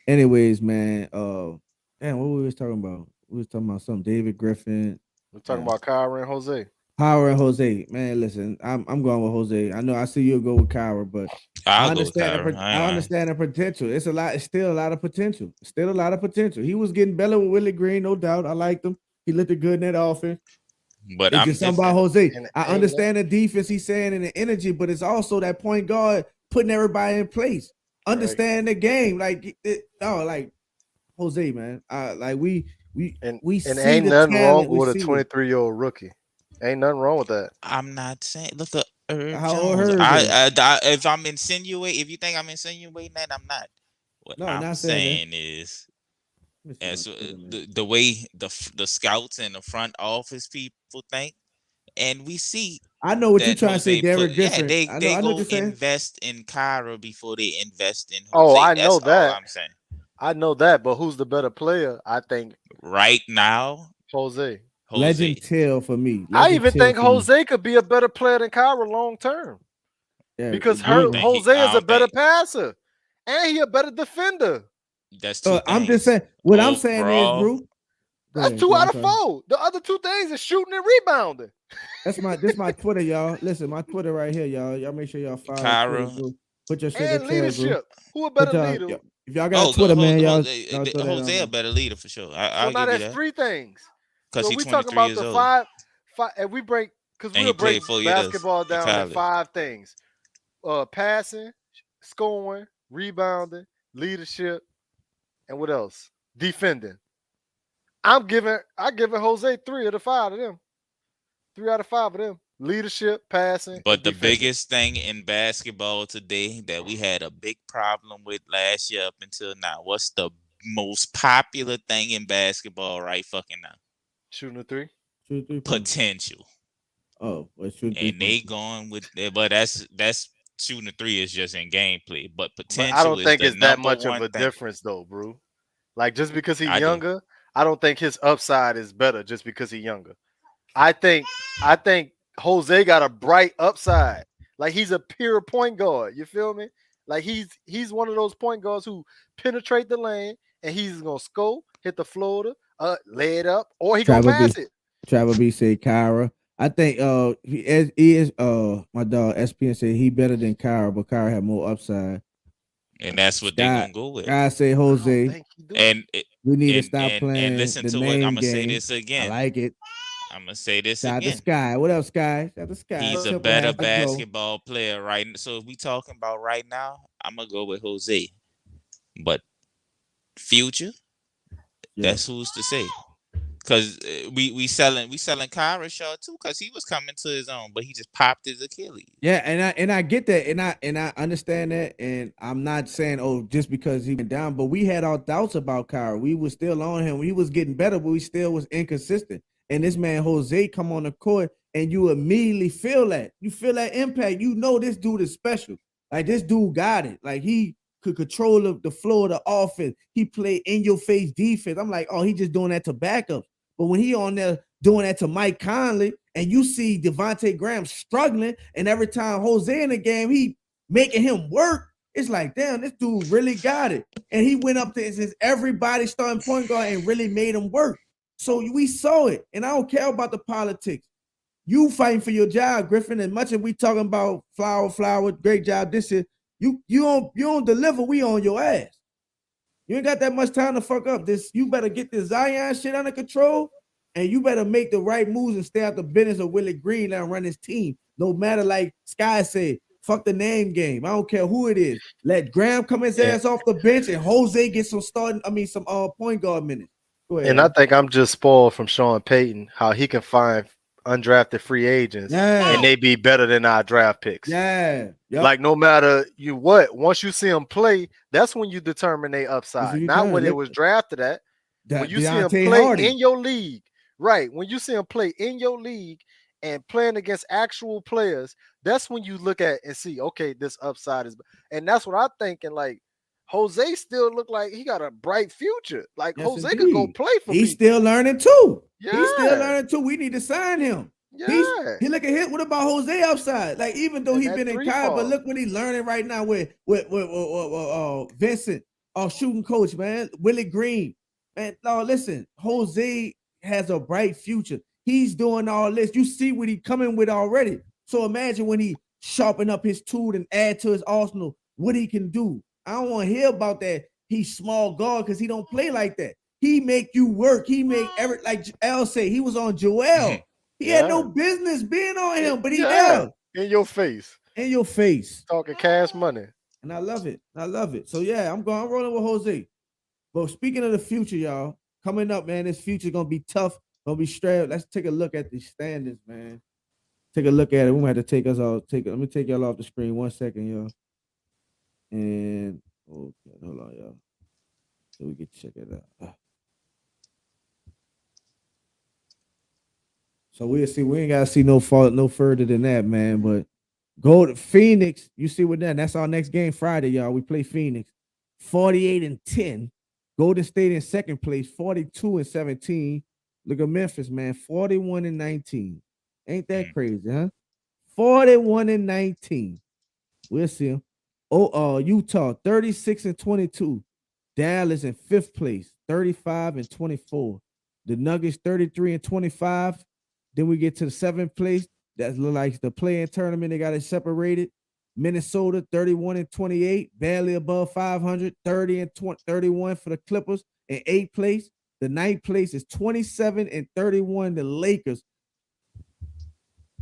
Anyways, man. Damn, what we was talking about? We was talking about something. David Griffin. We're talking about Kyra and Jose. Kyra and Jose. Man, listen, I'm going with Jose. I know I see you'll go with Kyra, but I understand the potential. It's still a lot of potential. Still a lot of potential. He was getting better with Willie Green, no doubt. I liked him. He looked good in that offense. But it's I'm just something about Jose. I understand the defense he's saying and the energy, but it's also that point guard putting everybody in place. Understand the game. Like Jose, man. We see ain't the nothing talent, wrong with a 23-year-old rookie. Ain't nothing wrong with that. I'm not saying. Look at Herb How old Jones. Herb If I'm insinuating, if you think I'm insinuating that, I'm not. What I'm saying is, as the way the scouts and the front office people think, and we see. I know what you're trying to say, Derek Griffin. Yeah, I they know go invest in Kyra before they invest in Jose. Oh, I know That's that. all I'm saying. I know that, but who's the better player? I think right now, Jose. Legend Tell for me. I even think Jose could be a better player than Kyra long term. Yeah, because Jose is a better passer and he a better defender. That's two things. I'm just saying. What I'm saying is, bro. That's 2 out of 4. The other 2 things is shooting and rebounding. This my Twitter, y'all. Listen, my Twitter right here, y'all. Y'all make sure y'all follow Kyra. Put your shit and in leadership. Who a better leader? If y'all got Twitter, man, y'all. Jose a better leader for sure. So now that's 3 things. Because so he's we talking about the five, and we break because we'll break basketball down to 5 things: passing, scoring, rebounding, leadership, and what else? Defending. I giving Jose 3 out of 5 of them. 3 out of 5 of them. Leadership, passing. But the biggest thing in basketball today that we had a big problem with last year up until now, what's the most popular thing in basketball right fucking now? Shooting a 3. Potential. Oh, and they going with it, but that's shooting a 3 is just in gameplay. But potential. But I don't think is it's that much of a difference though, bro. Like just because he's younger, I don't think his upside is better just because he's younger. I think Jose got a bright upside. Like he's a pure point guard. You feel me? Like he's one of those point guards who penetrate the lane and he's gonna score, hit the floater, lay it up, or he gonna pass it. Travel B said Kyra. I think he is my dog SPN said he better than Kyra, but Kyra have more upside. And that's what they're gonna go with. I say Jose. And we need to stop playing. And listen to it. I'm gonna say this again. I like it. I'm gonna say this Shout again. To Sky. What up, Sky? Shout to Sky. He's a better basketball player, right? So if we talking about right now, I'm gonna go with Jose. But future, that's who's to say. Because we selling Kyra short too, because he was coming to his own, but he just popped his Achilles. Yeah, and I get that, and I understand that, and I'm not saying just because he went down, but we had our doubts about Kyra. We were still on him. He was getting better, but we still was inconsistent. And this man Jose come on the court, and you immediately feel that. You feel that impact. You know this dude is special. Like this dude got it. Like he could control the flow of the offense. He played in your face defense. I'm like, oh, he just doing that to backups. But when he on there doing that to Mike Conley, and you see Devontae Graham struggling, and every time Jose in the game, he making him work, it's like, damn, this dude really got it. And he went up to everybody starting point guard and really made him work. So we saw it. And I don't care about the politics. You fighting for your job, Griffin, as much as we talking about flower, great job, this is, you don't deliver, we on your ass. You ain't got that much time to fuck up this. You better get this Zion shit under control. And you better make the right moves and stay out the business of Willie Green and run his team. No matter, like Sky said, fuck the name game. I don't care who it is. Let Graham come his ass off the bench and Jose get some point guard minutes. Go ahead. And I think I'm just spoiled from Sean Payton, how he can find undrafted free agents and they be better than our draft picks. Yeah. Yep. Like no matter what, once you see them play, that's when you determine their upside. Not when it was drafted at. When you see them play in your league, right? When you see them play in your league and playing against actual players, that's when you look at and see, okay, this upside is, and that's what I'm thinking. Like Jose still look like he got a bright future. Like Jose could go play for He's people. still learning too. Yeah. He's still learning too. We need to sign him. Yeah. He look at him. What about Jose upside? Like even though he's been in college, but look what he's learning right now with Vincent, our shooting coach, man, Willie Green. Man, no, listen, Jose has a bright future. He's doing all this. You see what he's coming with already. So imagine when he sharpen up his tool and add to his arsenal, what he can do. I don't want to hear about that. He's small guard because he don't play like that. He make you work. He make like Al say, he was on Joel. He had no business being on him, but he there. In your face. In your face. Talking cash money. And I love it. I love it. So yeah, I'm rolling with Jose. But speaking of the future, y'all, coming up, man, this future gonna be tough. Gonna be straight. Let's take a look at the standings, man. Take a look at it. We might have to take us all. Let me take y'all off the screen 1 second, y'all. And okay, hold on, y'all. So we can check it out. So we'll see. We ain't gotta see no further than that, man. But go to Phoenix. You see what that? That's our next game Friday, y'all. We play Phoenix. 48-10. Golden State in second place, 42-17. Look at Memphis, man, 41-19. Ain't that crazy, huh? 41-19. We'll see them. Utah, 36-22. Dallas in fifth place, 35-24. The Nuggets, 33-25. Then we get to the seventh place. That's like the play-in tournament. They got it separated. Minnesota, 31-28, barely above 500, 30-31 for the Clippers in eighth place. The ninth place is 27-31. The Lakers.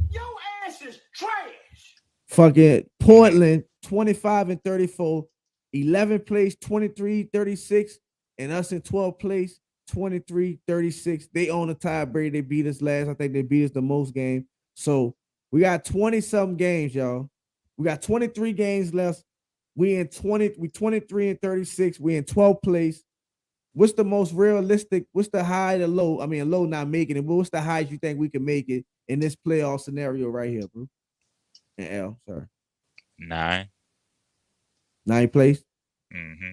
Your ass is trash. Fucking Portland, 25-34. 11th place, 23-36. And us in 12th place, 23-36. They own a tiebreaker. They beat us last. I think they beat us the most game. So we got 20-something games, y'all. We got 23 games left. We 23-36. We in 12th place. What's the most realistic? What's the high, the low? I mean, low not making it, but what's the highest you think we can make it in this playoff scenario right here, bro? And L, sorry. 9. 9th place. Mm-hmm.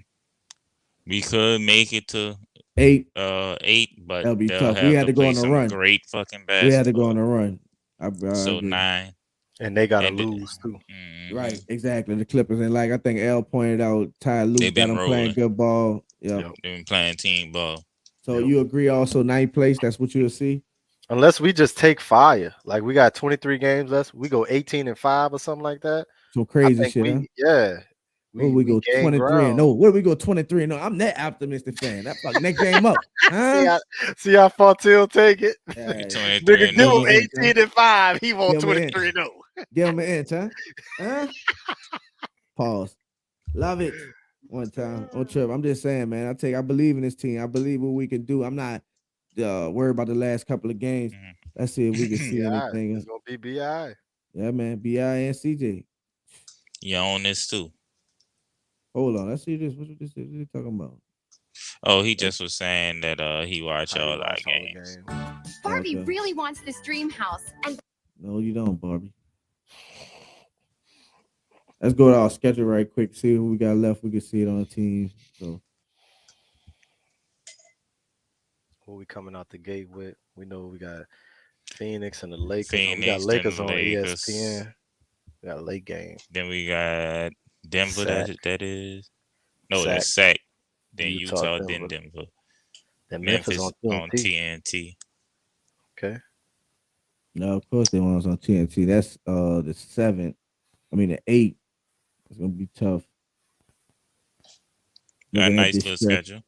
We could make it to 8. 8, but that'll be tough. We had to go on a run. Great fucking basketball. We had to go on a run. So 9. And they gotta lose too. Right, exactly. The Clippers, and like I think L pointed out, Ty Lue got them playing good ball. Yeah, they've been playing team ball. So you agree also 9th place? That's what you'll see. Unless we just take fire, like we got 23 games left, we go 18-5 or something like that. Some crazy shit. Huh? Yeah. We go 23-0. Where we go 23-0? I'm that optimistic fan. That fuck next game up. Huh? See how far Till take it. Nigga, give him 18-5. He want 23-0. Give him an inch, huh? Pause. Love it. One time. Oh, trip. I'm just saying, man. I believe in this team. I believe what we can do. I'm not worried about the last couple of games. Let's see if we can see anything. It's gonna be BI. Yeah, man. BI and CJ. You own this too. Hold on. Let's see this. What is he talking about? Oh, he just was saying that he watch all our games. Barbie really wants this dream house. And no, you don't, Barbie. Let's go to our schedule right quick. See who we got left. We can see it on the team. So, who we coming out the gate with? We know we got Phoenix and the Lakers. Phoenix, we got Lakers on Lakers. ESPN. We got a late game. Then we got Denver. That is. No, Sac. that's Sac. Then Utah, then Denver. Then Memphis on TNT. Okay. No, of course they want us on TNT. That's the 7th. I mean the 8th. It's gonna be tough. Got a nice little schedule.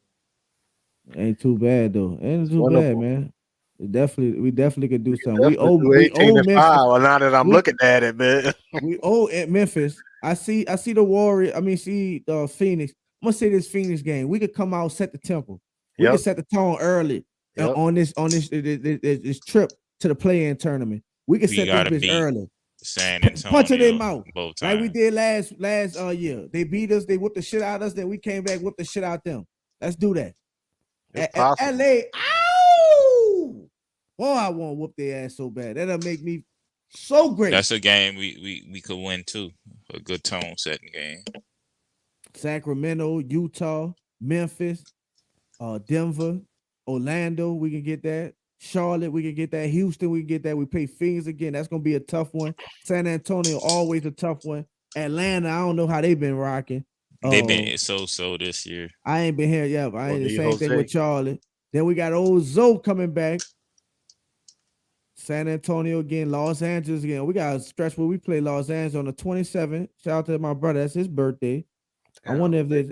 Ain't too bad though. Ain't too bad, man. We definitely could do something. We Definitely owe do we 18 owe and Memphis. 5. Well, now that I'm looking at it, man. We owe at Memphis. I see the Warrior. I mean, see the Phoenix. I'm gonna say this Phoenix game. We could come out, set the tempo. We could set the tone early on this trip to the play-in tournament. We could set this bitch early. San Antonio, punch in their mouth both times. like we did last year. They beat us. They whipped the shit out of us. Then we came back, whipped the shit out them. Let's do that. At LA, ow! Boy, I want to whoop their ass so bad. That'll make me so great. That's a game we could win too. A good tone setting game. Sacramento, Utah, Memphis, Denver, Orlando, we can get that. Charlotte, we can get that. Houston, we can get that. We play Phoenix again. That's gonna be a tough one. San Antonio, always a tough one. Atlanta, I don't know how they've been rocking. They've been so this year. I ain't been here yet, but I ain't the same thing with Charlotte. Then we got old Zoe coming back. San Antonio again, Los Angeles again. We got a stretch where we play Los Angeles on the 27th. Shout out to my brother. That's his birthday. I wonder if there's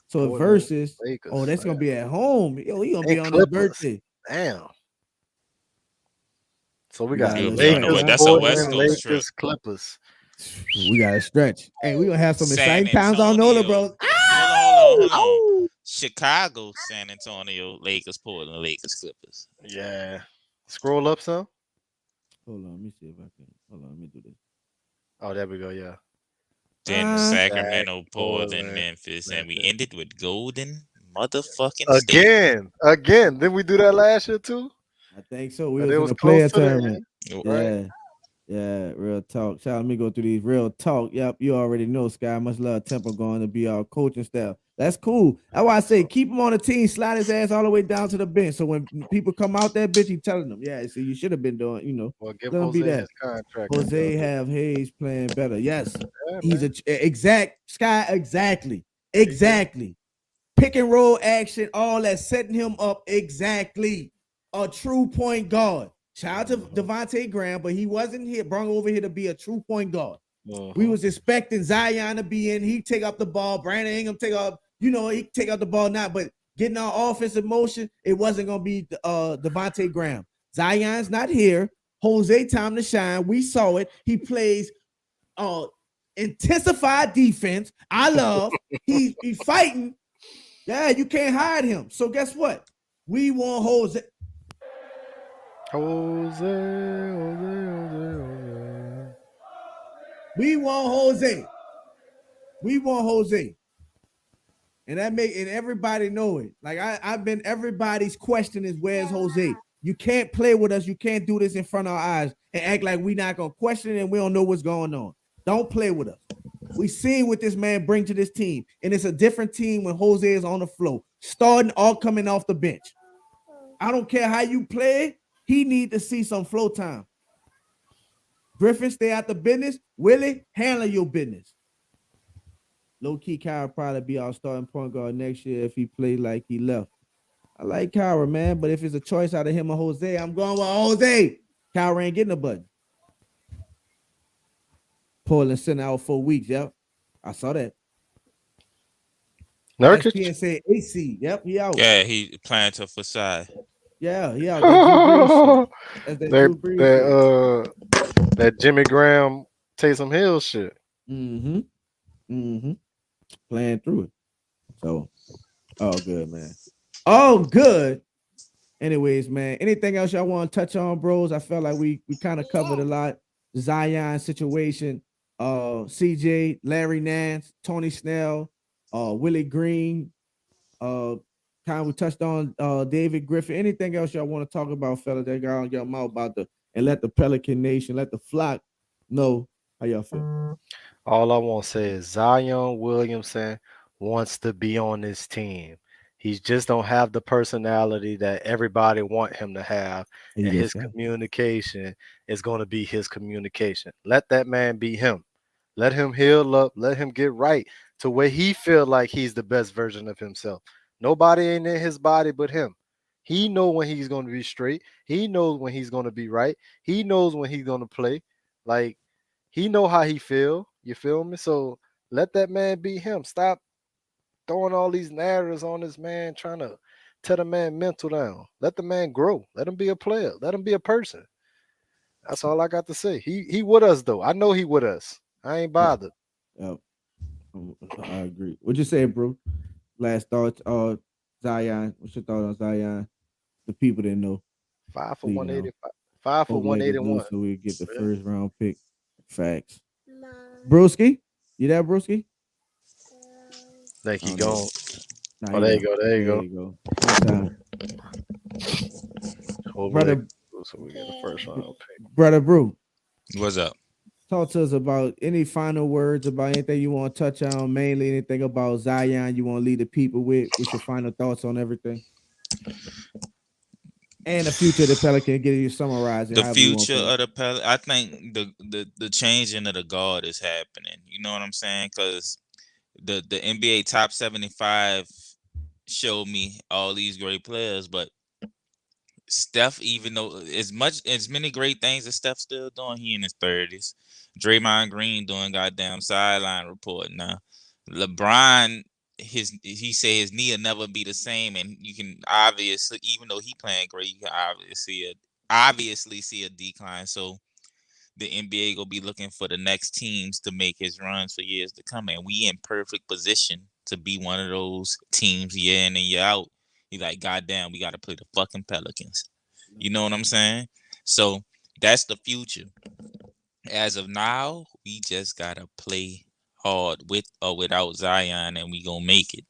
so versus. Oh, that's gonna be at home. Yo, he gonna be on his birthday. Damn. So we got that's a West Coast trip. Clippers. We got to stretch. Hey, we gonna have some exciting times on Nola, bro. Hold on. Chicago, San Antonio, Lakers, Portland, Lakers, Clippers. Yeah. Scroll up some. Hold on, let me see if I can. Hold on, let me do this. Oh, there we go. Yeah. Then Sacramento, Portland, Memphis, and we ended with Golden motherfucking State. Again. Did we do that last year too? I think so. We was in the player tournament. Right. Yeah, real talk. Shout out, let me go through these real talk. Yep, you already know, Sky. Much love, Temple going to be our coaching staff. That's cool. That's why I say keep him on the team, slide his ass all the way down to the bench. So when people come out that bitch, he telling them, yeah, see, you should have been doing, Well, give Jose Jose his contract. Jose have Hayes playing better. Yes, he's exactly. Pick and roll action, all that setting him up exactly. A true point guard. Shout out to Devontae Graham, but he wasn't here, brought over here to be a true point guard. We was expecting Zion to be in. He take up the ball. Brandon Ingram take up, he take up the ball now, but getting our offensive motion, it wasn't going to be Devontae Graham. Zion's not here. Jose time to shine. We saw it. He plays intensified defense. I love. He fighting. Yeah, you can't hide him. So guess what? We want Jose. We want Jose. And and everybody know it. Like I've been, everybody's question is, where's Jose? You can't play with us. You can't do this in front of our eyes and act like we not gonna question it and we don't know what's going on. Don't play with us. We seen what this man bring to this team, and it's a different team when Jose is on the floor, starting or coming off the bench. I don't care how you play. He need to see some flow time. Griffin, stay out the business. Willie, handle your business. Low-key, Kyra probably be our starting point guard next year if he played like he left. I like Kyra, man, but if it's a choice out of him or Jose, I'm going with Jose. Kyra ain't getting a button. Portland sent out 4 weeks. Yep, I saw that. Nurkic? ESPN said AC. Yep, he out. Yeah, he playing to Fasai. Yeah. That Jimmy Graham Taysom Hill shit. Playing through it. So, all good, man. All good. Anyways, man, anything else y'all want to touch on, bros? I felt like we kind of covered a lot. Zion situation, CJ, Larry Nance, Tony Snell, Willie Green, kind of we touched on David Griffin. Anything else y'all want to talk about, fella, that got on your mouth about and let the Pelican Nation, let the flock know how y'all feel? All I want to say is Zion Williamson wants to be on this team. He just don't have the personality that everybody want him to have. And his communication is going to be his communication. Let that man be him. Let him heal up. Let him get right to where he feel like he's the best version of himself. Nobody ain't in his body but him. He know when he's going to be straight. He knows when he's going to be right. He knows when he's going to play. Like, he know how he feel. You feel me? So let that man be him. Stop throwing all these narratives on this man, trying to tear the man mental down. Let the man grow. Let him be a player. Let him be a person. That's all I got to say. He with us though. I know he with us. I ain't bothered. I agree. What'd you say, bro? Last thoughts. Zion. What's your thought on Zion? The people didn't know. 5 for 185. 5 for 181. So we get the first round pick. Facts. Brewski, you there, Brewski? Think he gone. Nah, Oh, there you go. There you go. Brother, so we get the first round pick. Brother Brew, what's up? Talk to us about any final words about anything you want to touch on, mainly anything about Zion you want to lead the people with. What's your final thoughts on everything? And the future of the Pelican, get you summarizing. The future of the Pelican, I think the changing of the guard is happening. You know what I'm saying? Because the NBA top 75 showed me all these great players, but Steph, even though as many great things that Steph's still doing, he in his 30s. Draymond Green doing goddamn sideline report now. LeBron, he said his knee will never be the same, and you can obviously, even though he playing great, you can obviously see a decline. So the NBA gonna be looking for the next teams to make his runs for years to come, and we in perfect position to be one of those teams year in and year out. He's like, goddamn, we gotta play the fucking Pelicans. You know what I'm saying? So that's the future. As of now, we just gotta play hard with or without Zion, and we gonna make it.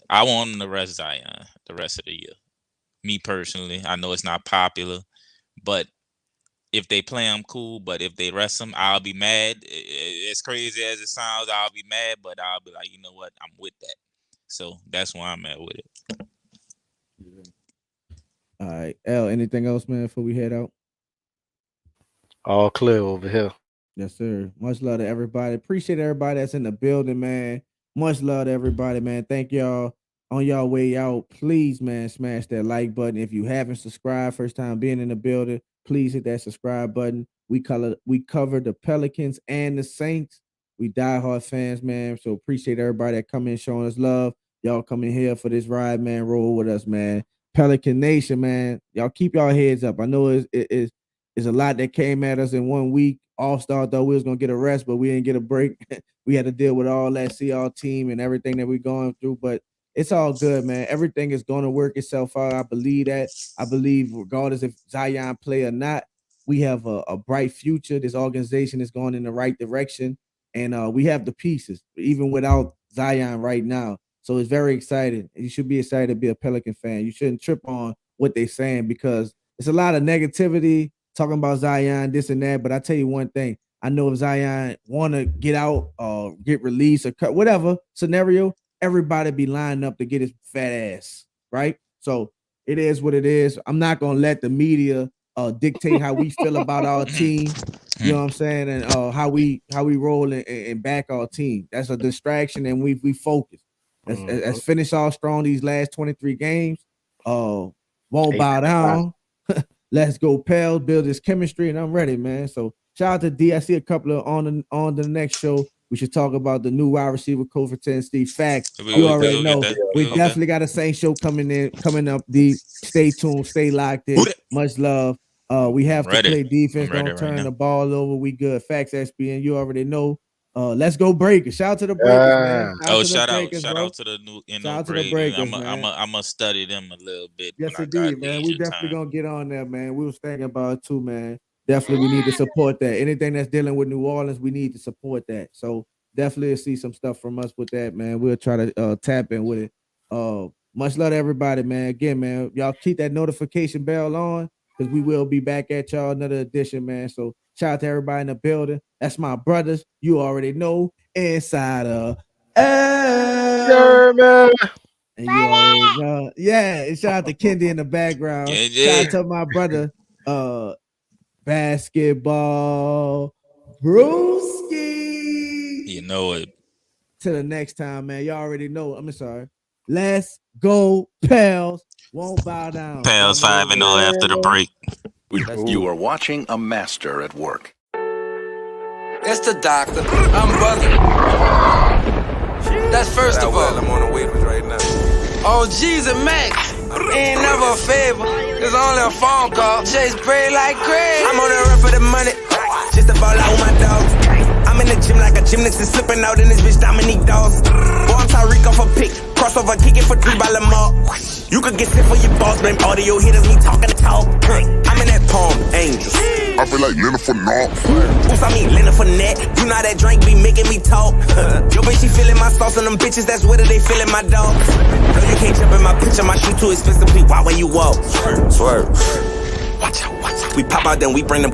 I want him to rest Zion the rest of the year. Me personally, I know it's not popular, but if they play him, cool. But if they rest him, I'll be mad. As crazy as it sounds, I'll be mad, but I'll be like, you know what? I'm with that. So that's where I'm at with it. All right, L. Anything else, man? Before we head out. All clear over here. Yes, sir. Much love to everybody. Appreciate everybody that's in the building, man. Much love to everybody, man. Thank y'all. On y'all way out, please, man, smash that like button. If you haven't subscribed, first time being in the building, please hit that subscribe button. We cover the Pelicans and the Saints. We diehard fans, man. So appreciate everybody that come in showing us love. Y'all coming here for this ride, man. Roll with us, man. Pelican Nation, man. Y'all keep y'all heads up. I know it's a lot that came at us in 1 week. All-Star, though, we was going to get a rest, but we didn't get a break. We had to deal with all that, see our team and everything that we're going through. But it's all good, man. Everything is going to work itself out. I believe that. I believe regardless if Zion play or not, we have a bright future. This organization is going in the right direction. And we have the pieces, even without Zion right now. So it's very exciting. You should be excited to be a Pelican fan. You shouldn't trip on what they're saying because it's a lot of negativity talking about Zion, this and that. But I tell you one thing. I know if Zion want to get out or get released or cut, whatever scenario, everybody be lining up to get his fat ass, right? So it is what it is. I'm not going to let the media dictate how we feel about our team. You know what I'm saying? And how we roll and back our team. That's a distraction, and we focus. Let's finish all strong these last 23 games. Won't bow down. Let's go Pels, build this chemistry, and I'm ready, man. So shout out to D. I see a couple of on the next show. We should talk about the new wide receiver coach for Tennessee. Facts. You already know. We definitely got a Saints show coming up. D. Stay tuned. Stay locked in. Much love. We have to play defense. Don't turn the ball over. We good. Facts, SBN. You already know. Let's go Breakers. Shout out to the Breakers, man. Shout out to the new Breakers. I'm gonna study them a little bit. Yes, indeed, man. We definitely gonna get on there, man. We was thinking about it too, man. Definitely, we need to support that. Anything that's dealing with New Orleans, we need to support that. So definitely see some stuff from us with that, man. We'll try to tap in with it. Much love to everybody, man. Again, man, y'all keep that notification bell on because we will be back at y'all another edition, man. So shout out to everybody in the building. That's my brothers. You already know. Inside of German. And you already know. Yeah, and shout out to Kendi in the background. Shout out to my brother, Basketball Brewski. You know it. Till the next time, man. You already know. I'm sorry. Let's go, Pels. Won't bow down. Pels 5-0 after the break. You are watching a master at work. It's the doctor. I'm buzzing. That's first of all. I'm on the waivers right now. Oh, G's and Max. Ain't never a favor, it's only a phone call. Chase bread like crazy. I'm on the run for the money, just to ball out with my dogs. I'm in the gym like a gymnast and slipping out in this bitch Dominique dolls. Boy, I'm Tyreek off a pick, crossover kicking for 3 by Lamar. You could get sent for your boss, blame audio hitters, me talking to talk. I'm in that Palm Angels. I feel like Leonard Fournette. Oops, I mean Leonard Fournette. You know that drink be making me talk. Yo, bitch, she feeling my sauce and them bitches, that's whether they feeling my dog. No, you can't jump in my picture, my shoe too expensive, please, why when you walk? Swerve. Watch out, watch out. We pop out, then we bring them